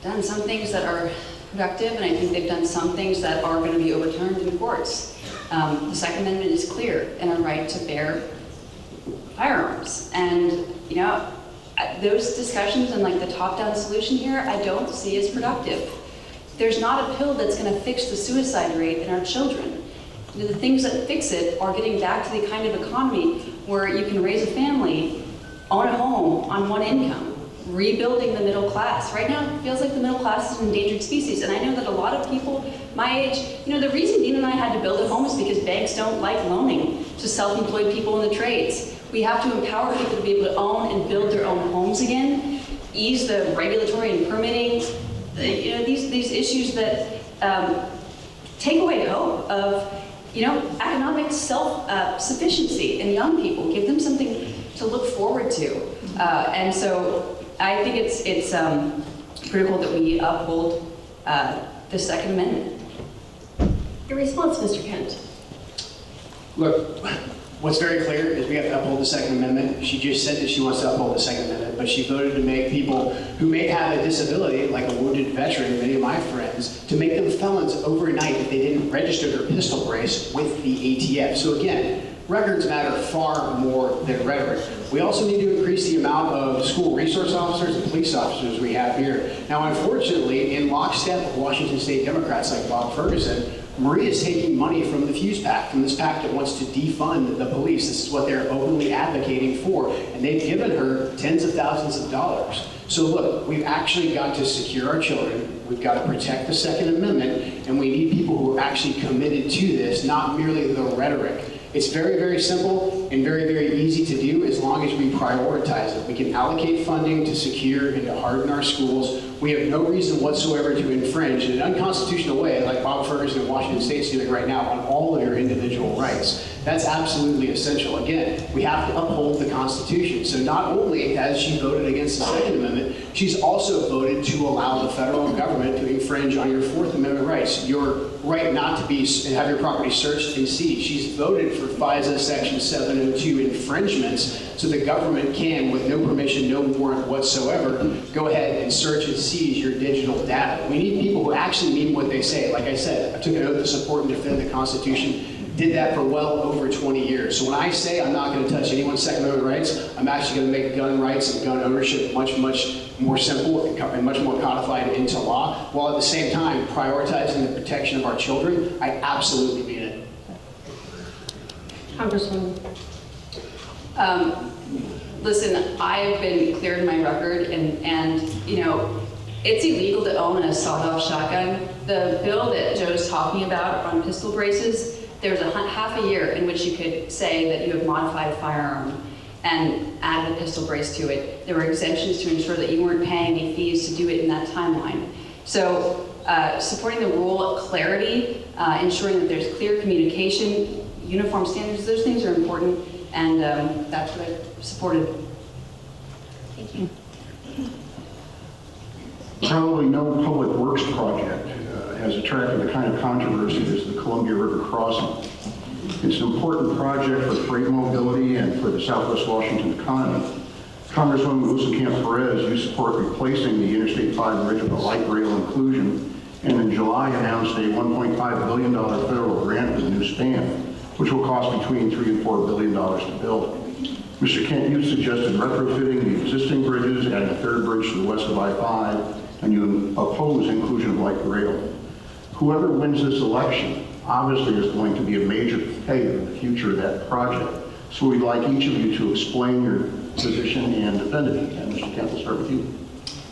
done some things that are productive, and I think they've done some things that are going to be overturned in courts. The Second Amendment is clear in our right to bear firearms, and those discussions and like the top-down solution here, I don't see as productive. There's not a pill that's going to fix the suicide rate in our children. The things that fix it are getting back to the kind of economy where you can raise a family, own a home on one income, rebuilding the middle class. Right now, it feels like the middle class is an endangered species, and I know that a lot of people my age, the reason Dean and I had to build a home is because banks don't like loaning to self-employed people in the trades. We have to empower people to be able to own and build their own homes again, ease the regulatory and permitting, these issues that take away hope of, economic self-sufficiency in young people, give them something to look forward to. And so I think it's critical that we uphold the Second Amendment. Your response, Mr. Kent. Look, what's very clear is we have to uphold the Second Amendment. She just said that she wants to uphold the Second Amendment, but she voted to make people who may have a disability, like a wounded veteran, many of my friends, to make them felons overnight if they didn't register their pistol brace with the ATF. So again, records matter far more than rhetoric. We also need to increase the amount of school resource officers and police officers we have here. Now, unfortunately, in lockstep with Washington State Democrats like Bob Ferguson, Marie is taking money from the Fuse PAC, from this PAC that wants to defund the police. This is what they're openly advocating for, and they've given her tens of thousands of dollars. So look, we've actually got to secure our children, we've got to protect the Second Amendment, and we need people who are actually committed to this, not merely the rhetoric. It's very, very simple and very, very easy to do as long as we prioritize it. We can allocate funding to secure and to harden our schools. We have no reason whatsoever to infringe in an unconstitutional way, like Bob Ferguson in Washington State's doing right now, on all of your individual rights. That's absolutely essential. Again, we have to uphold the Constitution. So not only has she voted against the Second Amendment, she's also voted to allow the federal government to infringe on your Fourth Amendment rights, your right not to have your property searched and seized. She's voted for FISA Section 702 infringements, so the government can, with no permission, no warrant whatsoever, go ahead and search and seize your digital data. We need people who actually mean what they say. Like I said, I took an oath to support and defend the Constitution. Did that for well over 20 years. So when I say I'm not going to touch anyone's Second Amendment rights, I'm actually going to make gun rights and gun ownership much, much more simple and much more codified into law, while at the same time prioritizing the protection of our children. I absolutely mean it. Congresswoman. Listen, I've been cleared in my record, and it's illegal to own a sawed-off shotgun. The bill that Joe's talking about on pistol braces, there's half a year in which you could say that you have modified a firearm and added a pistol brace to it. There were exemptions to ensure that you weren't paying any fees to do it in that timeline. So supporting the rule clarity, ensuring that there's clear communication, uniform standards, those things are important, and that's what I supported. Thank you. Probably no public works project has attracted the kind of controversy as the Columbia River Crossing. It's an important project for freight mobility and for the Southwest Washington economy. Congresswoman Marie Perez, you support replacing the Interstate 5 bridge with a light rail inclusion, and in July announced a $1.5 billion federal grant for the new span, which will cost between $3 and $4 billion to build. Mr. Kent, you suggested retrofitting the existing bridges, adding a third bridge to the west of I-5, and you oppose inclusion of light rail. Whoever wins this election obviously is going to be a major payer in the future of that project. So we'd like each of you to explain your position and defend it. And Mr. Kent, we'll start with you.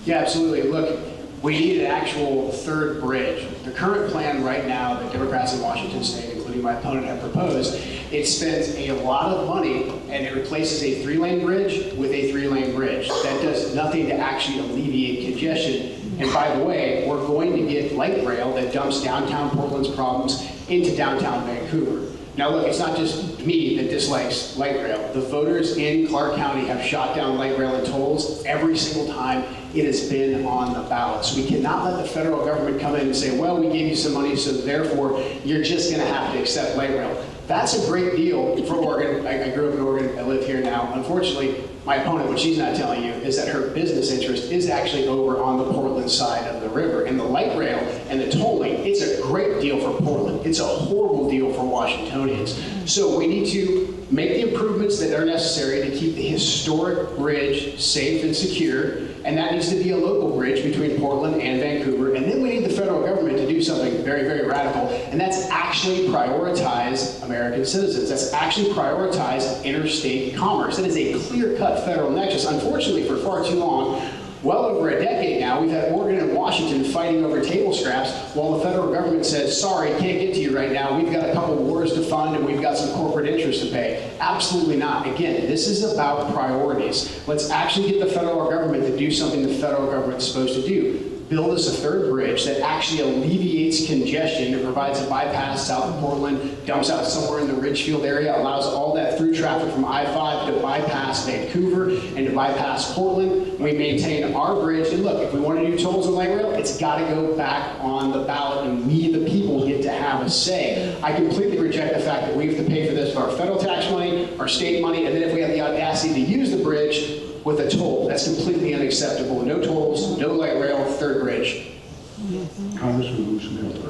Yeah, absolutely. Look, we need an actual third bridge. The current plan right now that Democrats in Washington State, including my opponent, have proposed, it spends a lot of money and it replaces a 3-lane bridge with a 3-lane bridge. That does nothing to actually alleviate congestion. And by the way, we're going to get light rail that dumps downtown Portland's problems into downtown Vancouver. Now look, it's not just me that dislikes light rail. The voters in Clark County have shot down light rail and tolls every single time it has been on the ballot. So we cannot let the federal government come in and say, well, we gave you some money, so therefore you're just going to have to accept light rail. That's a great deal for Oregon. I grew up in Oregon. I live here now. Unfortunately, my opponent, what she's not telling you, is that her business interest is actually over on the Portland side of the river. And the light rail and the tolling, it's a great deal for Portland. It's a horrible deal for Washingtonians. So we need to make the improvements that are necessary to keep the historic bridge safe and secure. And that needs to be a local bridge between Portland and Vancouver. And then we need the federal government to do something very, very radical. And that's actually prioritize American citizens. That's actually prioritize interstate commerce. That is a clear-cut federal nexus. Unfortunately, for far too long, well over a decade now, we've had Oregon and Washington fighting over table scraps while the federal government says, sorry, can't get to you right now. We've got a couple wars to fund and we've got some corporate interest to pay. Absolutely not. Again, this is about priorities. Let's actually get the federal government to do something the federal government's supposed to do. Build us a third bridge that actually alleviates congestion and provides a bypass south of Portland, dumps out somewhere in the Ridgefield area, allows all that through traffic from I-5 to bypass Vancouver and to bypass Portland. We maintain our bridge. And look, if we want to do tolls and light rail, it's got to go back on the ballot and we, the people, get to have a say. I completely reject the fact that we have to pay for this with our federal tax money, our state money, and then if we have the audacity to use the bridge with a toll, that's completely unacceptable. No tolls, no light rail, third bridge.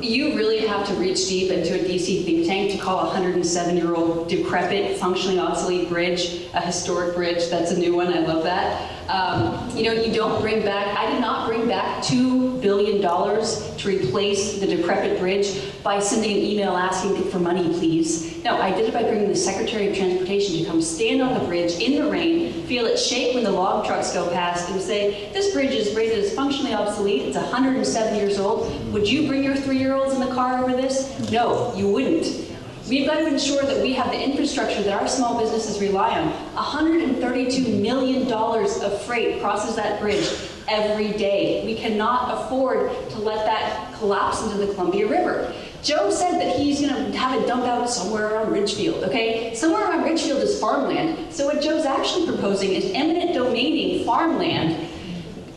You really have to reach deep into a DC think tank to call a 107-year-old decrepit, functionally obsolete bridge a historic bridge. That's a new one. I love that. You don't bring back, I did not bring back $2 billion to replace the decrepit bridge by sending an email asking for money, please. No, I did it by bringing the Secretary of Transportation to come stand on the bridge in the rain, feel it shake when the log trucks go past, and say, this bridge is rated as functionally obsolete. It's 107 years old. Would you bring your 3-year-olds in the car over this? No, you wouldn't. We've got to ensure that we have the infrastructure that our small businesses rely on. $132 million of freight crosses that bridge every day. We cannot afford to let that collapse into the Columbia River. Joe said that he's going to have it dump out somewhere around Ridgefield, okay? Somewhere around Ridgefield is farmland. So what Joe's actually proposing is eminent domaining farmland,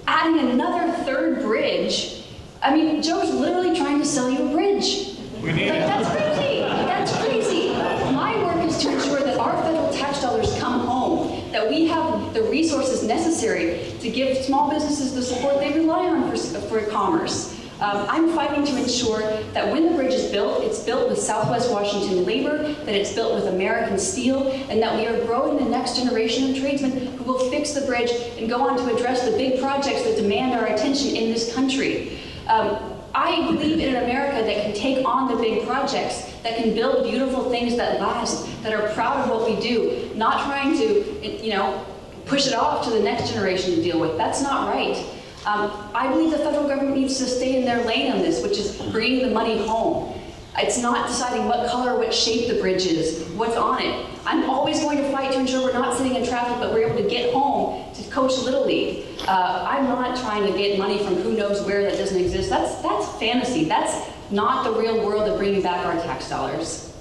adding another third bridge. I mean, Joe's literally trying to sell you a bridge. That's crazy. That's crazy. My work is to ensure that our federal tax dollars come home, that we have the resources necessary to give small businesses the support they rely on for commerce. I'm fighting to ensure that when the bridge is built, it's built with Southwest Washington labor, that it's built with American steel, and that we are growing the next generation of tradesmen who will fix the bridge and go on to address the big projects that demand our attention in this country. I believe in an America that can take on the big projects, that can build beautiful things that last, that are proud of what we do, not trying to, push it off to the next generation to deal with. That's not right. I believe the federal government needs to stay in their lane on this, which is bringing the money home. It's not deciding what color, what shape the bridge is, what's on it. I'm always going to fight to ensure we're not sitting in traffic, but we're able to get home to coach Little League. I'm not trying to get money from who knows where that doesn't exist. That's fantasy. That's not the real world of bringing back our tax dollars.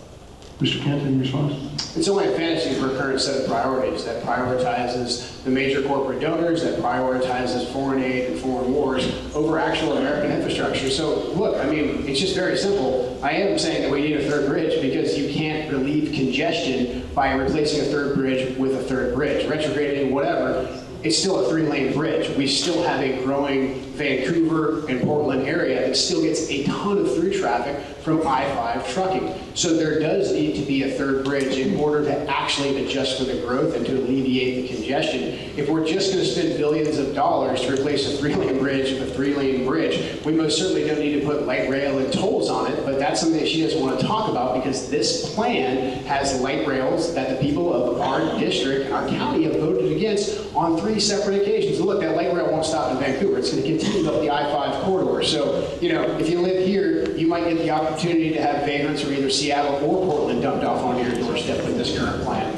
Mr. Kent, any response? It's only a fantasy for a current set of priorities that prioritizes the major corporate donors, that prioritizes foreign aid and foreign wars over actual American infrastructure. So look, I mean, it's just very simple. I am saying that we need a third bridge because you can't relieve congestion by replacing a third bridge with a third bridge. Retrograding, whatever, it's still a 3-lane bridge. We still have a growing Vancouver and Portland area that still gets a ton of through traffic from I-5 trucking. So there does need to be a third bridge in order to actually adjust for the growth and to alleviate the congestion. If we're just going to spend billions of dollars to replace a 3-lane bridge with a 3-lane bridge, we most certainly don't need to put light rail and tolls on it, but that's something that she doesn't want to talk about because this plan has light rails that the people of our district and our county have voted against on 3 separate occasions. And look, that light rail won't stop in Vancouver. It's going to continue up the I-5 corridor. So, you know, if you live here, you might get the opportunity to have vagrants from either Seattle or Portland dumped off onto your doorstep with this current plan.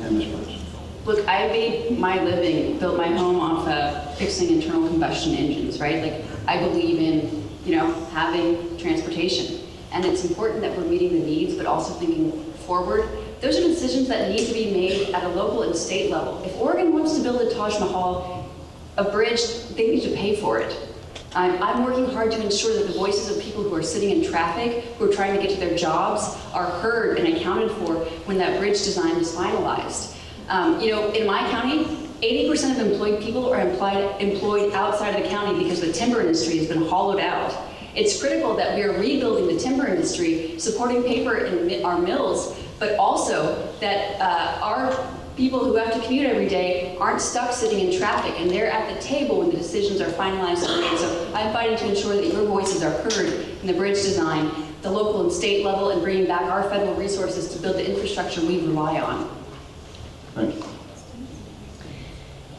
And Ms. Perez. Look, I made my living, built my home off of fixing internal combustion engines, right? Like, I believe in, you know, having transportation. And it's important that we're meeting the needs, but also thinking forward. Those are decisions that need to be made at a local and state level. If Oregon wants to build a Taj Mahal, a bridge, they need to pay for it. I'm working hard to ensure that the voices of people who are sitting in traffic, who are trying to get to their jobs, are heard and accounted for when that bridge design is finalized. You know, in my county, 80% of employed people are employed outside of the county because the timber industry has been hollowed out. It's critical that we are rebuilding the timber industry, supporting paper in our mills, but also that our people who have to commute every day aren't stuck sitting in traffic and they're at the table when the decisions are finalized and made. So I'm fighting to ensure that your voices are heard in the bridge design, the local and state level, and bringing back our federal resources to build the infrastructure we rely on. Thank you.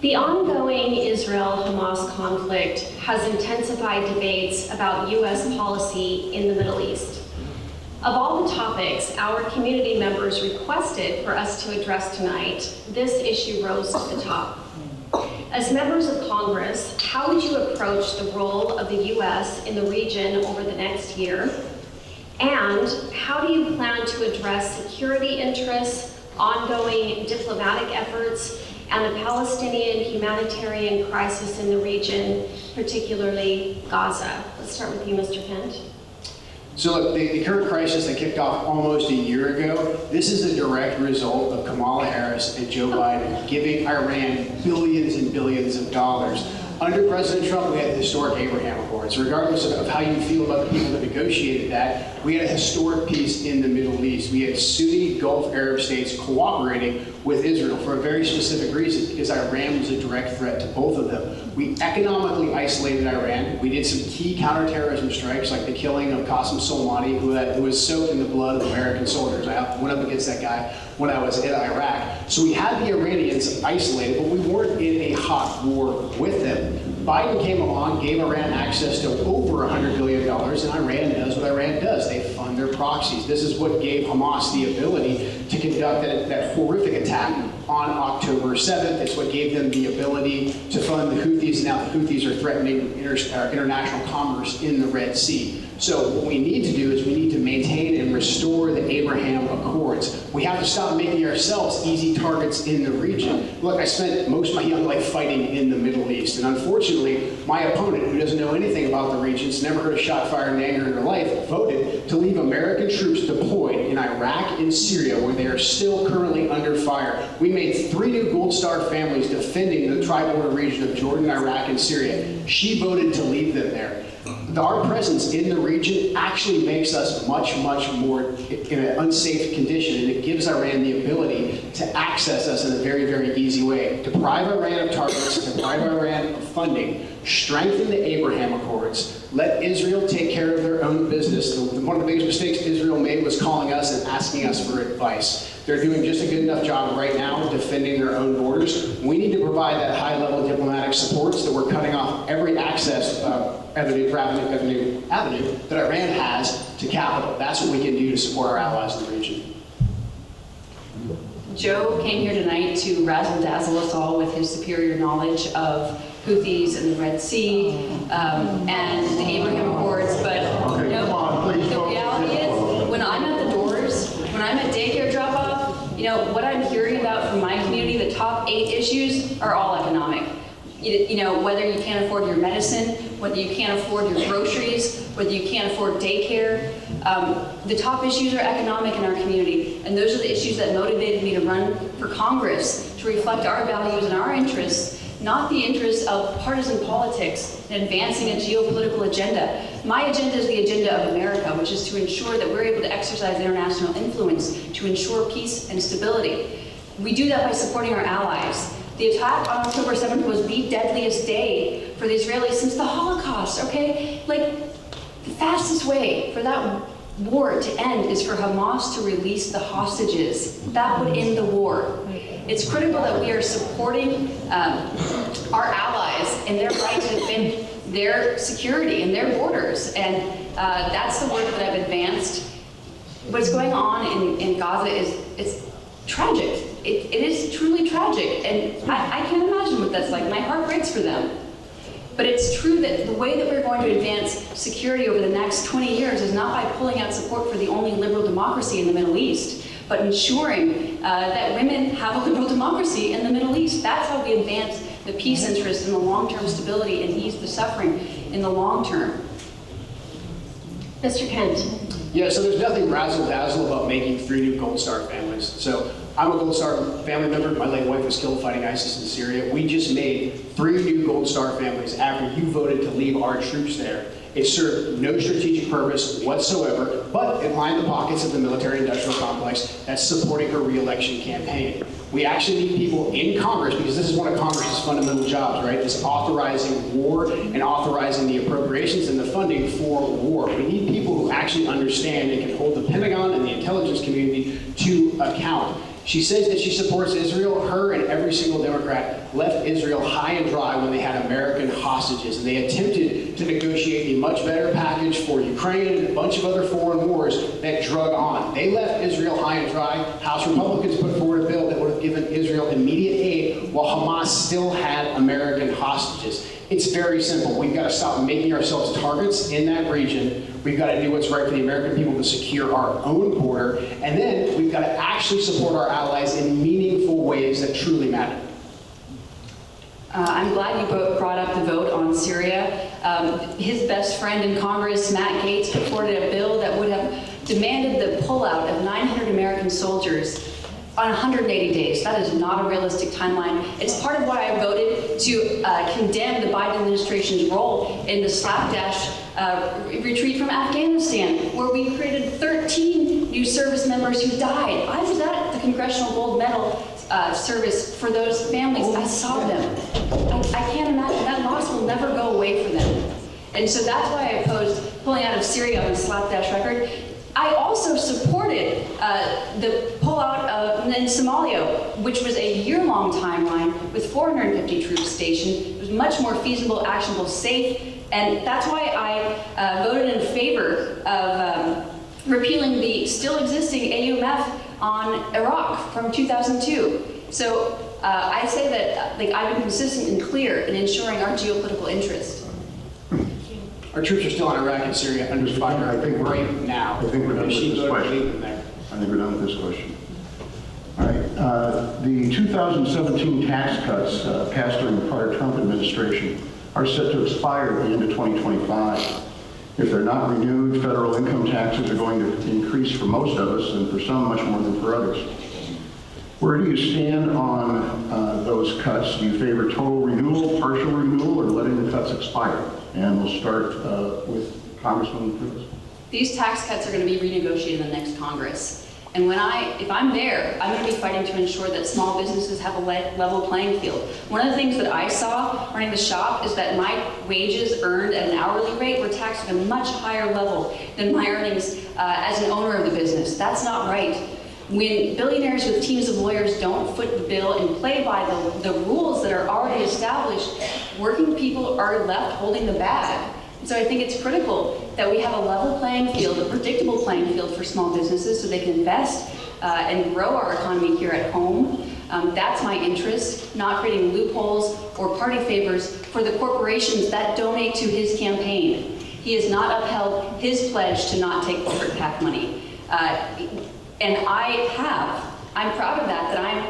The ongoing Israel-Hamas conflict has intensified debates about U.S. policy in the Middle East. Of all the topics our community members requested for us to address tonight, this issue rose to the top. As members of Congress, how would you approach the role of the U.S. in the region over the next year? And how do you plan to address security interests, ongoing diplomatic efforts, and the Palestinian humanitarian crisis in the region, particularly Gaza? Let's start with you, Mr. Kent. So look, the current crisis that kicked off almost a year ago, this is a direct result of Kamala Harris and Joe Biden giving Iran billions and billions of dollars. Under President Trump, we had the historic Abraham Accords. Regardless of how you feel about the people that negotiated that, we had a historic peace in the Middle East. We had Sunni Gulf Arab states cooperating with Israel for a very specific reason, because Iran was a direct threat to both of them. We economically isolated Iran. We did some key counterterrorism strikes, like the killing of Qasem Soleimani, who was soaked in the blood of American soldiers. I went up against that guy when I was in Iraq. So we had the Iranians isolated, but we weren't in a hot war with them. Biden came along, gave Iran access to over $100 billion, and Iran does what Iran does. They fund their proxies. This is what gave Hamas the ability to conduct that horrific attack on October 7th. It's what gave them the ability to fund the Houthis, and now the Houthis are threatening international commerce in the Red Sea. So what we need to do is we need to maintain and restore the Abraham Accords. We have to stop making ourselves easy targets in the region. Look, I spent most of my young life fighting in the Middle East, and unfortunately, my opponent, who doesn't know anything about the regions, never heard a shot fired in anger in her life, voted to leave American troops deployed in Iraq and Syria, where they are still currently under fire. We made 3 new Gold Star families defending the tri-border region of Jordan, Iraq, and Syria. She voted to leave them there. Our presence in the region actually makes us much, much more in an unsafe condition, and it gives Iran the ability to access us in a very, very easy way. Deprive Iran of targets, deprive Iran of funding, strengthen the Abraham Accords, let Israel take care of their own business. One of the biggest mistakes Israel made was calling us and asking us for advice. They're doing just a good enough job right now defending their own borders. We need to provide that high-level diplomatic support so that we're cutting off every access avenue that Iran has to capital. That's what we can do to support our allies in the region. Joe came here tonight to razzle-dazzle us all with his superior knowledge of Houthis and the Red Sea and the Abraham Accords, but Okay, you know, come on, please the focus. reality is, when I'm at the doors, when I'm at daycare drop-off, you know, what I'm hearing about from my community, the top 8 issues are all economic. You know, whether you can't afford your medicine, whether you can't afford your groceries, whether you can't afford daycare. The top issues are economic in our community, and those are the issues that motivated me to run for Congress, to to reflect our values and our interests, not the interests of partisan politics and advancing a geopolitical agenda. My agenda is the agenda of America, which is to ensure that we're able to exercise international influence to ensure peace and stability. We do that by supporting our allies. The attack on October 7th was the deadliest day for the Israelis since the Holocaust, okay? Like, the fastest way for that war to end is for Hamas to release the hostages. That would end the war. It's critical that we are supporting our allies in their right to defend their security and their borders. And that's the work that I've advanced. What's going on in Gaza it's tragic. It is truly tragic. And I can't imagine what that's like. My heart breaks for them. But it's true that the way that we're going to advance security over the next 20 years is not by pulling out support for the only liberal democracy in the Middle East, but ensuring that women have a liberal democracy in the Middle East. That's how we advance the peace interest and the long-term stability and ease the suffering in the long term. Mr. Kent. Yeah, so there's nothing razzle-dazzle about making 3 new Gold Star families. So I'm a Gold Star family member. My late wife was killed fighting ISIS in Syria. We just made 3 new Gold Star families after you voted to leave our troops there. It served no strategic purpose whatsoever, but it lined the pockets of the military-industrial complex that's supporting her re-election campaign. We actually need people in Congress, because this is one of Congress's fundamental jobs, right? Is authorizing war and authorizing the appropriations and the funding for war. We need people who actually understand and can hold the Pentagon and the intelligence community to account. She says that she supports Israel. Her and every single Democrat left Israel high and dry when they had American hostages. And they attempted to negotiate a much better package for Ukraine and a bunch of other foreign wars that drug on. They left Israel high and dry. House Republicans put forward a bill that would have given Israel immediate aid while Hamas still had American hostages. It's very simple. We've got to stop making ourselves targets in that region. We've got to do what's right for the American people to secure our own border. And then we've got to actually support our allies in meaningful ways that truly matter. I'm glad you brought up the vote on Syria. His best friend in Congress, Matt Gaetz, put forward a bill that would have demanded the pullout of 900 American soldiers on 180 days. That is not a realistic timeline. It's part of why I voted to condemn the Biden administration's role in the slapdash retreat from Afghanistan, where we created 13 new service members who died. I was at the Congressional Gold Medal service for those families. I saw them. I can't imagine. That loss will never go away for them. And so that's why I opposed pulling out of Syria on the slapdash record. I also supported the pullout in Somalia, which was a year-long timeline with 450 troops stationed. It was much more feasible, actionable, safe, and that's why I voted in favor of repealing the still existing AUMF on Iraq from 2002. So I say that I've been consistent and clear in ensuring our geopolitical interests. Our troops are still in Iraq and Syria under fire, I think, right now. I think we're done with this question. I think we're done with this question. All right. The 2017 tax cuts passed during the prior Trump administration are set to expire at the end of 2025. If they're not renewed, federal income taxes are going to increase for most of us, and for some much more than for others. Where do you stand on those cuts? Do you favor total renewal, partial renewal, or letting the cuts expire? And we'll start with Congressman Perez. These tax cuts are going to be renegotiated in the next Congress. And if I'm there, I'm going to be fighting to ensure that small businesses have a level playing field. One of the things that I saw running the shop is that my wages earned at an hourly rate were taxed at a much higher level than my earnings as an owner of the business. That's not right. When billionaires with teams of lawyers don't foot the bill and play by the rules that are already established, working people are left holding the bag. And so I think it's critical that we have a level playing field, a predictable playing field for small businesses so they can invest and grow our economy here at home. That's my interest, not creating loopholes or party favors for the corporations that donate to his campaign. He has not upheld his pledge to not take corporate PAC money. And I'm proud of that I'm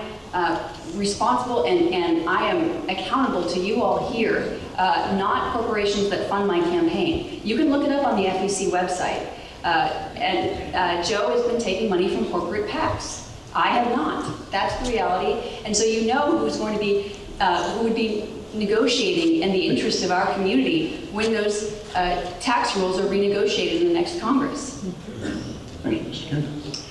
responsible and I am accountable to you all here, not corporations that fund my campaign. You can look it up on the FEC website. Joe has been taking money from corporate PACs. I have not. That's the reality. And so you know who's going to be, who would be negotiating in the interest of our community when those tax rules are renegotiated in the next Congress. Thank you, Mr. Kent.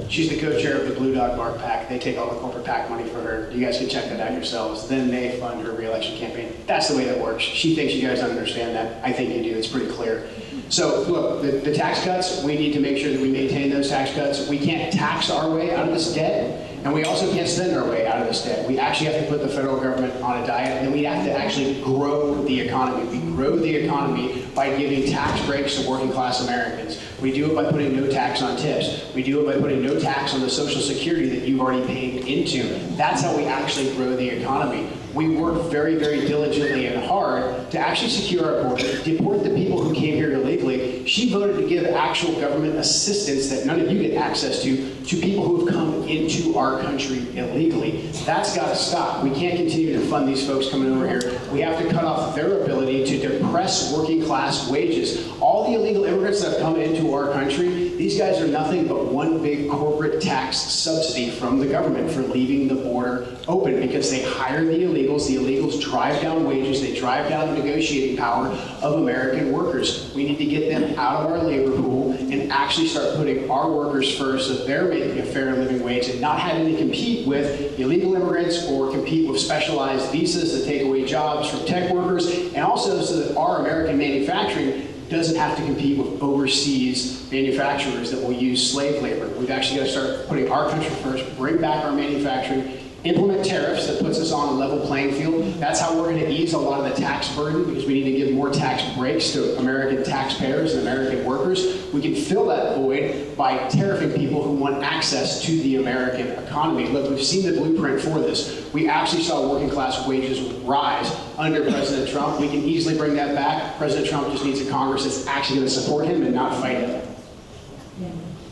She's the co-chair of the Blue Dog Bark PAC. They take all the corporate PAC money for her. You guys can check that out yourselves. Then they fund her re-election campaign. That's the way that works. She thinks you guys don't understand that. I think you do. It's pretty clear. So look, the tax cuts, we need to make sure that we maintain those tax cuts. We can't tax our way out of this debt. And we also can't spend our way out of this debt. We actually have to put the federal government on a diet, and we have to actually grow the economy. We grow the economy by giving tax breaks to working class Americans. We do it by putting no tax on tips. We do it by putting no tax on the Social Security that you've already paid into. That's how we actually grow the economy. We work very, very diligently and hard to actually secure our border, deport the people who came here illegally. She voted to give actual government assistance that none of you get access to people who have come into our country illegally. That's got to stop. We can't continue to fund these folks coming over here. We have to cut off their ability to depress working class wages. All the illegal immigrants that have come into our country, these guys are nothing but one big corporate tax subsidy from the government for leaving the border open because they hire the illegals. The illegals drive down wages. They drive down the negotiating power of American workers. We need to get them out of our labor pool and actually start putting our workers first so they're making a fair living wage and not having to compete with illegal immigrants or compete with specialized visas that take away jobs from tech workers, and also so that our American manufacturing doesn't have to compete with overseas manufacturers that will use slave labor. We've actually got to start putting our country first, bring back our manufacturing, implement tariffs that puts us on a level playing field. That's how we're going to ease a lot of the tax burden, because we need to give more tax breaks to American taxpayers and American workers. We can fill that void by tariffing people who want access to the American economy. Look, we've seen the blueprint for this. We actually saw working class wages rise under President Trump. We can easily bring that back. President Trump just needs a Congress that's actually going to support him and not fight him.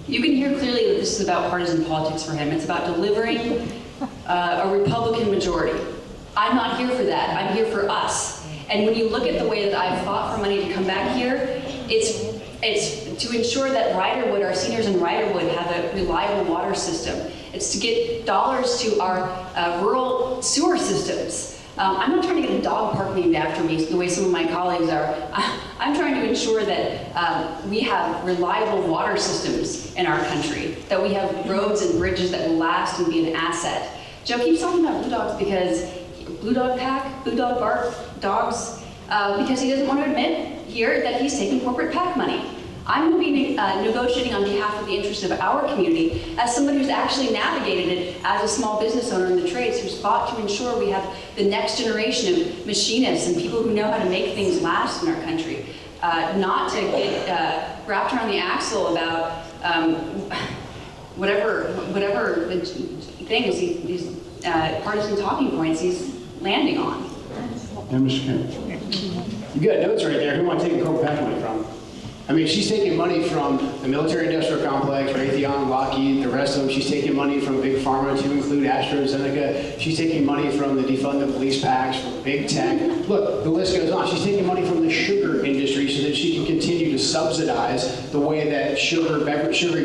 You can hear clearly that this is about partisan politics for him. It's about delivering a Republican majority. I'm not here for that. I'm here for us. And when you look at the way that I've fought for money to come back here, it's to ensure that Ryderwood, our seniors in Ryderwood, have a reliable water system. It's to get dollars to our rural sewer systems. I'm not trying to get a dog park named after me the way some of my colleagues are. I'm trying to ensure that we have reliable water systems in our country, that we have roads and bridges that will last and be an asset. Joe keeps talking about blue dogs because blue dog pack, blue dog bark dogs, because he doesn't want to admit here that he's taking corporate PAC money. I'm going to be negotiating on behalf of the interest of our community as somebody who's actually navigated it as a small business owner in the trades, who's fought to ensure we have the next generation of machinists and people who know how to make things last in our country. Not to get wrapped around the axle about whatever the things, these partisan talking points he's landing on. And Mr. Kent. You got notes right there. Who am I taking corporate PAC money from? I mean, she's taking money from the military-industrial complex, Raytheon, Lockheed, the rest of them. She's taking money from Big Pharma to include AstraZeneca. She's taking money from the defund the police PACs, from Big Tech. Look, the list goes on. She's taking money from the sugar industry so that she can continue to subsidize the way that sugary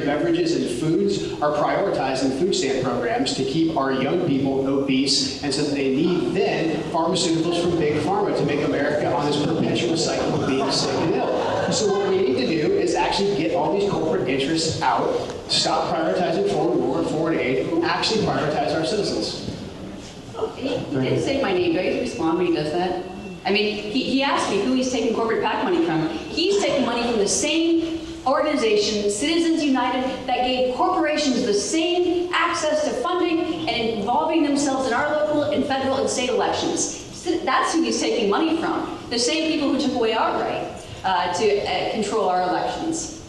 beverages and foods are prioritized in food stamp programs to keep our young people obese, and so that they need then pharmaceuticals from Big Pharma to make America on this perpetual cycle of being sick and ill. So what we need to do is actually get all these corporate interests out, stop prioritizing foreign war and foreign aid, and actually prioritize our citizens. He didn't say my name. Do I get to respond when he does that? I mean, he asked me who he's taking corporate PAC money from. He's taking money from the same organization, Citizens United, that gave corporations the same access to funding and involving themselves in our local and federal and state elections. That's who he's taking money from. The same people who took away our right to control our elections.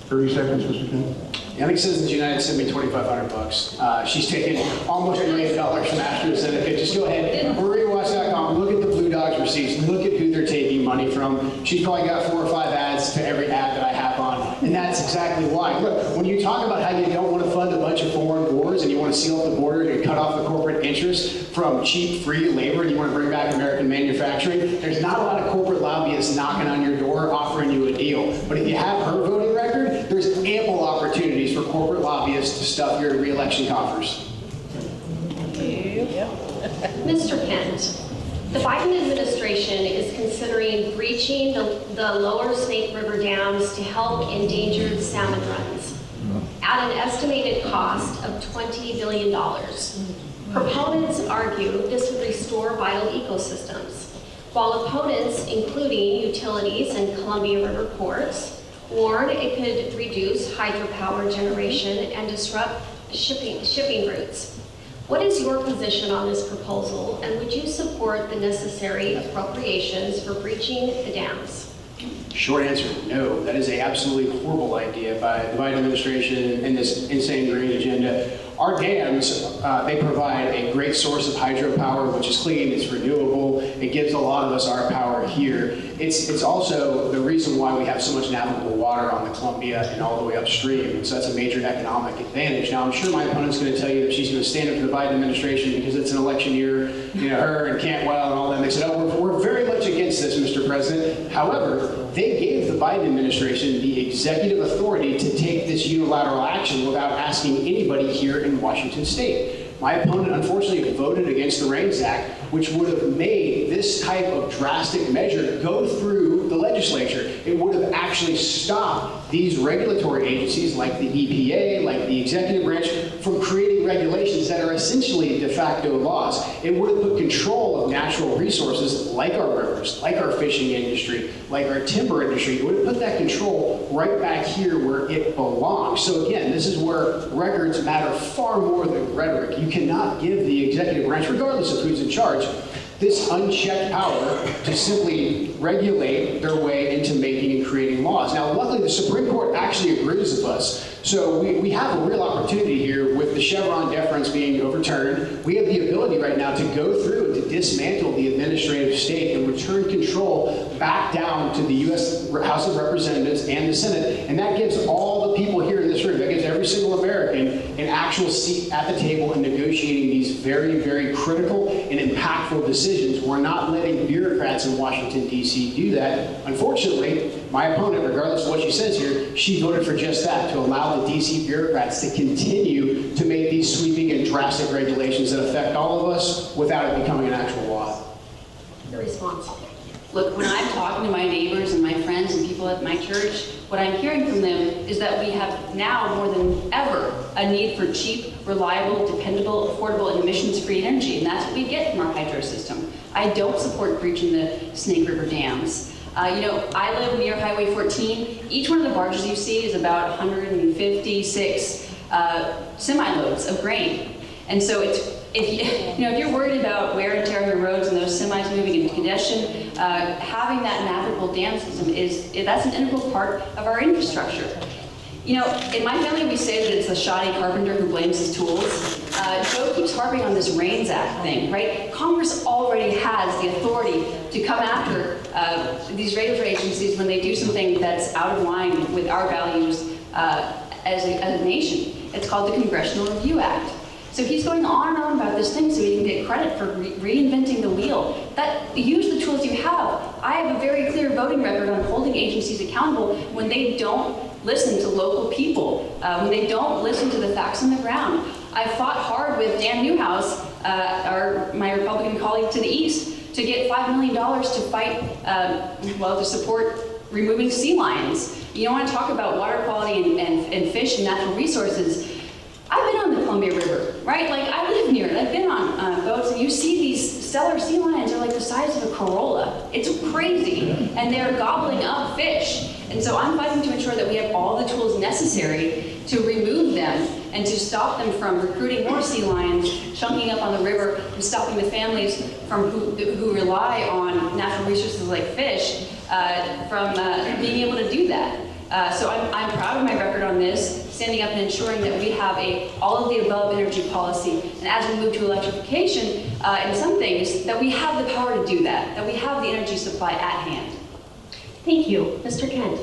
30 seconds, Mr. Kent. I think Citizens United sent me $2,500. She's taken almost $1 million from AstraZeneca. Just go ahead, MarieWatch.com, look at the Blue Dogs receipts, look at who they're taking money from. She's probably got 4 or 5 ads to every ad that I have on, and that's exactly why. Look, when you talk about how you don't want to fund a bunch of foreign wars and you want to seal up the border and cut off the corporate interests from cheap, free labor, and you want to bring back American manufacturing, there's not a lot of corporate lobbyists knocking on your door offering you a deal. But if you have her voting record, there's ample opportunities for corporate lobbyists to stuff your re-election coffers. Mr. Kent, the Biden administration is considering breaching the lower Snake River dams to help endangered salmon runs at an estimated cost of $20 billion. Proponents argue this would restore vital ecosystems, while opponents, including utilities and Columbia River ports, warn it could reduce hydropower generation and disrupt shipping routes. What is your position on this proposal, and would you support the necessary appropriations for breaching the dams? Short answer, no. That is an absolutely horrible idea by the Biden administration and this insane green agenda. Our dams, they provide a great source of hydropower, which is clean, it's renewable, it gives a lot of us our power here. It's also the reason why we have so much navigable water on the Columbia and all the way upstream, and so that's a major economic advantage. Now, I'm sure my opponent's going to tell you that she's going to stand up to the Biden administration because it's an election year, her and Cantwell and all that. They said, oh, we're very much against this, Mr. President. However, they gave the Biden administration the executive authority to take this unilateral action without asking anybody here in Washington State. My opponent, unfortunately, voted against the REINS Act, which would have made this type of drastic measure go through the legislature. It would have actually stopped these regulatory agencies like the EPA, like the executive branch, from creating regulations that are essentially de facto laws. It would have put control of natural resources like our rivers, like our fishing industry, like our timber industry. It would have put that control right back here where it belongs. So again, this is where records matter far more than rhetoric. You cannot give the executive branch, regardless of who's in charge, this unchecked power to simply regulate their way into making and creating laws. Now, luckily, the Supreme Court actually agrees with us. So we have a real opportunity here with the Chevron deference being overturned. We have the ability right now to go through and to dismantle the administrative state and return control back down to the U.S. House of Representatives and the Senate. And that gives all the people here in this room, that gives every single American an actual seat at the table in negotiating these very, very critical and impactful decisions. We're not letting bureaucrats in Washington, D.C. do that. Unfortunately, my opponent, regardless of what she says here, she voted for just that, to allow the D.C. bureaucrats to continue to make these sweeping and drastic regulations that affect all of us without it becoming an actual law. Your response. Look, when I'm talking to my neighbors and my friends and people at my church, what I'm hearing from them is that we have now more than ever a need for cheap, reliable, dependable, affordable, and emissions-free energy, and that's what we get from our hydro system. I don't support breaching the Snake River dams. I live near Highway 14. Each one of the barges you see is about 156 semi-loads of grain. And so if you're worried about wear and tear on your roads and those semis moving into congestion, having that navigable dam system that's an integral part of our infrastructure. In my family, we say that it's the shoddy carpenter who blames his tools. Joe keeps harping on this REINS Act thing, right? Congress already has the authority to come after these regulatory agencies when they do something that's out of line with our values as a nation. It's called the Congressional Review Act. So he's going on and on about this thing so he can get credit for reinventing the wheel. Use the tools you have. I have a very clear voting record on holding agencies accountable when they don't listen to local people, when they don't listen to the facts on the ground. I fought hard with Dan Newhouse, my Republican colleague to the east, to get $5 million to fight, to support removing sea lions. You want to talk about water quality and fish and natural resources. I've been on the Columbia River, right? I live near it. I've been on boats, and you see these stellar sea lions are like the size of a Corolla. It's crazy, and they're gobbling up fish. And so I'm fighting to ensure that we have all the tools necessary to remove them and to stop them from recruiting more sea lions, chunking up on the river, and stopping the families who rely on natural resources like fish from being able to do that. So I'm proud of my record on this, standing up and ensuring that we have all of the above energy policy. And as we move to electrification, in some things, that we have the power to do that we have the energy supply at hand. Thank you. Mr. Kent.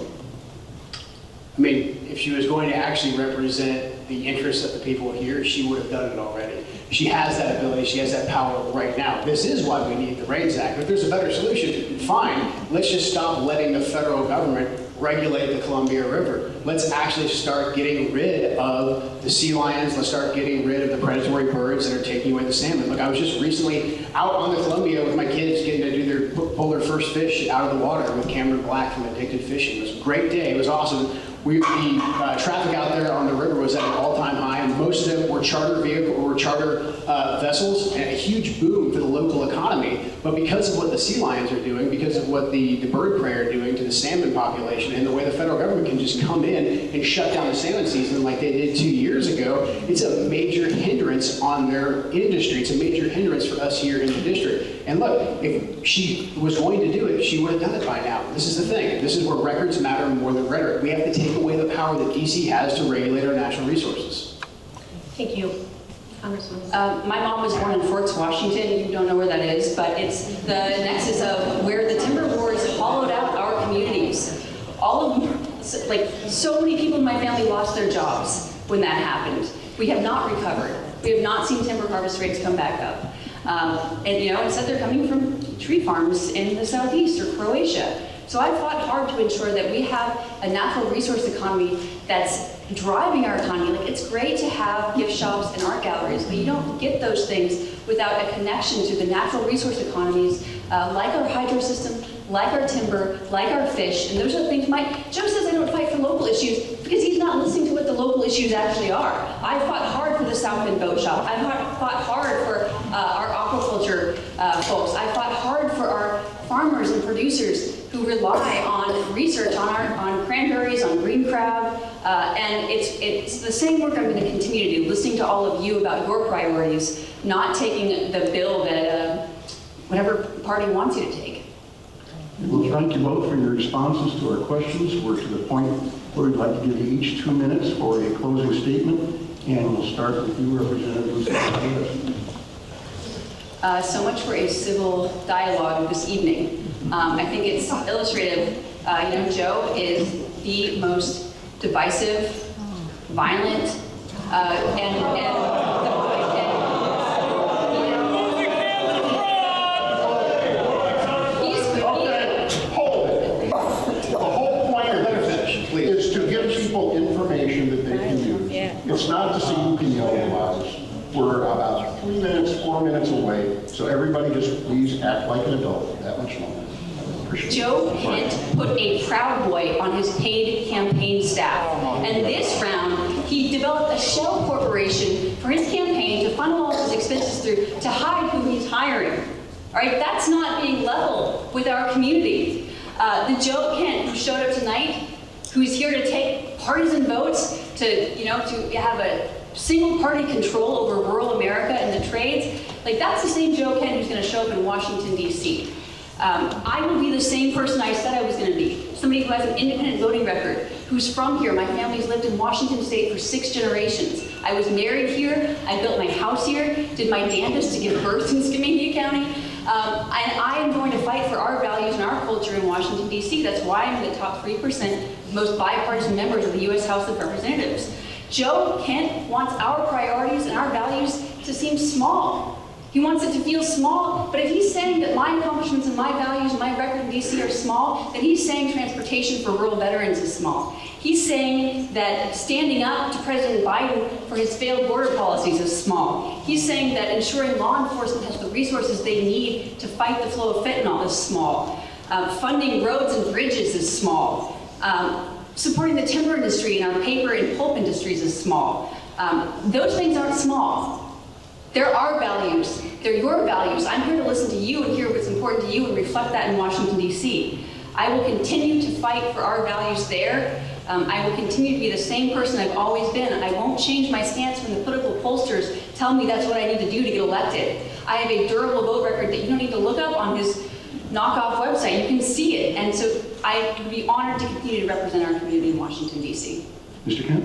I mean, if she was going to actually represent the interests of the people here, she would have done it already. She has that ability, she has that power right now. This is why we need the REINS Act. If there's a better solution, fine. Let's just stop letting the federal government regulate the Columbia River. Let's actually start getting rid of the sea lions. Let's start getting rid of the predatory birds that are taking away the salmon. Look, I was just recently out on the Columbia with my kids getting to pull their first fish out of the water with Cameron Black from Addicted Fishing. It was a great day. It was awesome. The traffic out there on the river was at an all-time high, and most of them were charter vessels, and a huge boom for the local economy. But because of what the sea lions are doing, because of what the bird prey are doing to the salmon population, and the way the federal government can just come in and shut down the salmon season like they did 2 years ago, it's a major hindrance on their industry. It's a major hindrance for us here in the district. And look, if she was going to do it, she would have done it by now. This is the thing. This is where records matter more than rhetoric. We have to take away the power that DC has to regulate our natural resources. Thank you. Congresswoman. My mom was born in Forks, Washington. You don't know where that is, but it's the nexus of where the timber wars hollowed out our communities. All of them, like so many people in my family lost their jobs when that happened. We have not recovered. We have not seen timber harvest rates come back up. And you know, instead they're coming from tree farms in the southeast or Croatia. So I fought hard to ensure that we have a natural resource economy that's driving our economy. Like, it's great to have gift shops and art galleries, but you don't get those things without a connection to the natural resource economies, like our hydro system, like our timber, like our fish. And those are the things Joe says I don't fight for local issues because he's not listening to what the local issues actually are. I fought hard for the South Bend Boat Shop. I fought hard for our aquaculture folks. I fought hard for our farmers and producers who rely on research on cranberries, on green crab, and it's the same work I'm going to continue to do, listening to all of you about your priorities, not taking the bill that whatever party wants you to take. Well, thank you both for your responses to our questions. We're to the point where we'd like to give you each 2 minutes for a closing statement, and we'll start with you, Representative Lucas. So much for a civil dialogue this evening. I think it's illustrative. Joe is the most divisive, violent, is to give people information that they can use. Yeah. It's not to see who can yell the loudest. We're about 3 minutes, 4 minutes away, so everybody just please act like an adult that much longer. Joe Kent put a Proud Boy on his paid campaign staff. And this round, he developed a shell corporation for his campaign to funnel all his expenses through to hide who he's hiring. All right, that's not being level with our community. The Joe Kent who showed up tonight, who's here to take partisan votes, to have a single party control over rural America and the trades, like that's the same Joe Kent who's going to show up in Washington, D.C. I will be the same person I said I was going to be. Somebody who has an independent voting record, who's from here. My family's lived in Washington State for 6 generations. I was married here. I built my house here, did my damnedest to give birth in Skamania County. And I am going to fight for our values and our culture in Washington, D.C. That's why I'm in the top 3% most bipartisan members of the U.S. House of Representatives. Joe Kent wants our priorities and our values to seem small. He wants it to feel small, but if he's saying that my accomplishments and my values and my record in DC are small, then he's saying transportation for rural veterans is small. He's saying that standing up to President Biden for his failed border policies is small. He's saying that ensuring law enforcement has the resources they need to fight the flow of fentanyl is small. Funding roads and bridges is small. Supporting the timber industry and our paper and pulp industries is small. Those things aren't small. They're our values. They're your values. I'm here to listen to you and hear what's important to you and reflect that in Washington, D.C. I will continue to fight for our values there. I will continue to be the same person I've always been. I won't change my stance when the political pollsters tell me that's what I need to do to get elected. I have a durable vote record that you don't need to look up on his knockoff website. You can see it. And so I would be honored to continue to represent our community in Washington, D.C. Mr. Kent?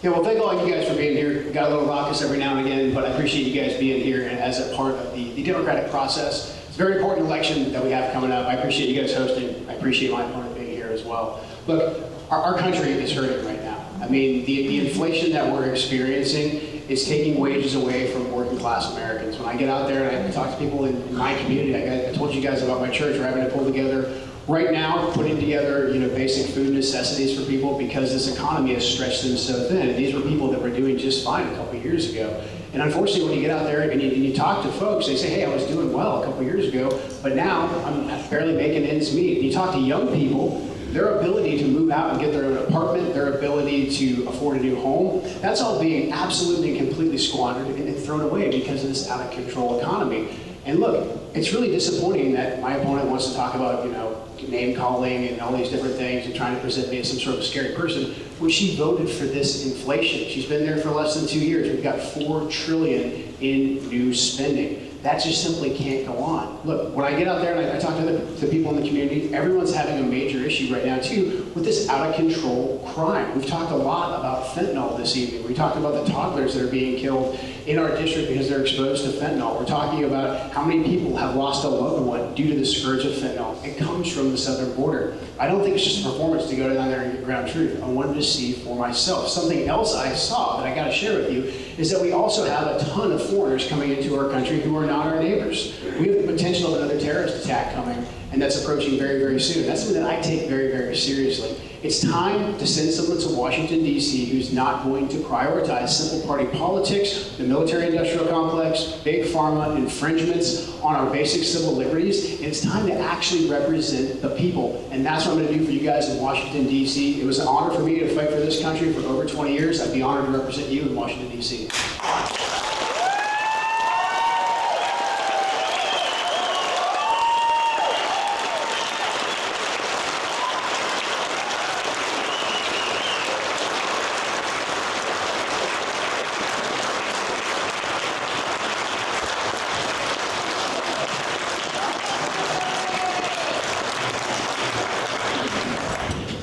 Yeah, well, thank all you guys for being here. We got a little raucous every now and again, but I appreciate you guys being here as a part of the democratic process. It's a very important election that we have coming up. I appreciate you guys hosting. I appreciate my opponent being here as well. Look, our country is hurting right now. I mean, the inflation that we're experiencing is taking wages away from working class Americans. When I get out there and I talk to people in my community, I told you guys about my church. We're having to pull together right now putting together, basic food necessities for people because this economy has stretched them so thin. And these were people that were doing just fine a couple of years ago. And unfortunately, when you get out there and you talk to folks, they say, hey, I was doing well a couple of years ago, but now I'm barely making ends meet. And you talk to young people, their ability to move out and get their own apartment, their ability to afford a new home, that's all being absolutely and completely squandered and thrown away because of this out-of-control economy. And look, it's really disappointing that my opponent wants to talk about, name calling and all these different things and trying to present me as some sort of scary person when she voted for this inflation. She's been there for less than 2 years. We've got $4 trillion in new spending. That just simply can't go on. Look, when I get out there and I talk to the people in the community, everyone's having a major issue right now too with this out-of-control crime. We've talked a lot about fentanyl this evening. We talked about the toddlers that are being killed in our district because they're exposed to fentanyl. We're talking about how many people have lost a loved one due to the scourge of fentanyl. It comes from the southern border. I don't think it's just a performance to go down there and get ground truth. I wanted to see for myself. Something else I saw that I got to share with you is that we also have a ton of foreigners coming into our country who are not our neighbors. We have the potential of another terrorist attack coming, and that's approaching very, very soon. That's something that I take very, very seriously. It's time to send someone to Washington, D.C. who's not going to prioritize simple party politics, the military-industrial complex, big pharma, infringements on our basic civil liberties. And it's time to actually represent the people. And that's what I'm going to do for you guys in Washington, D.C. It was an honor for me to fight for this country for over 20 years. I'd be honored to represent you in Washington, D.C.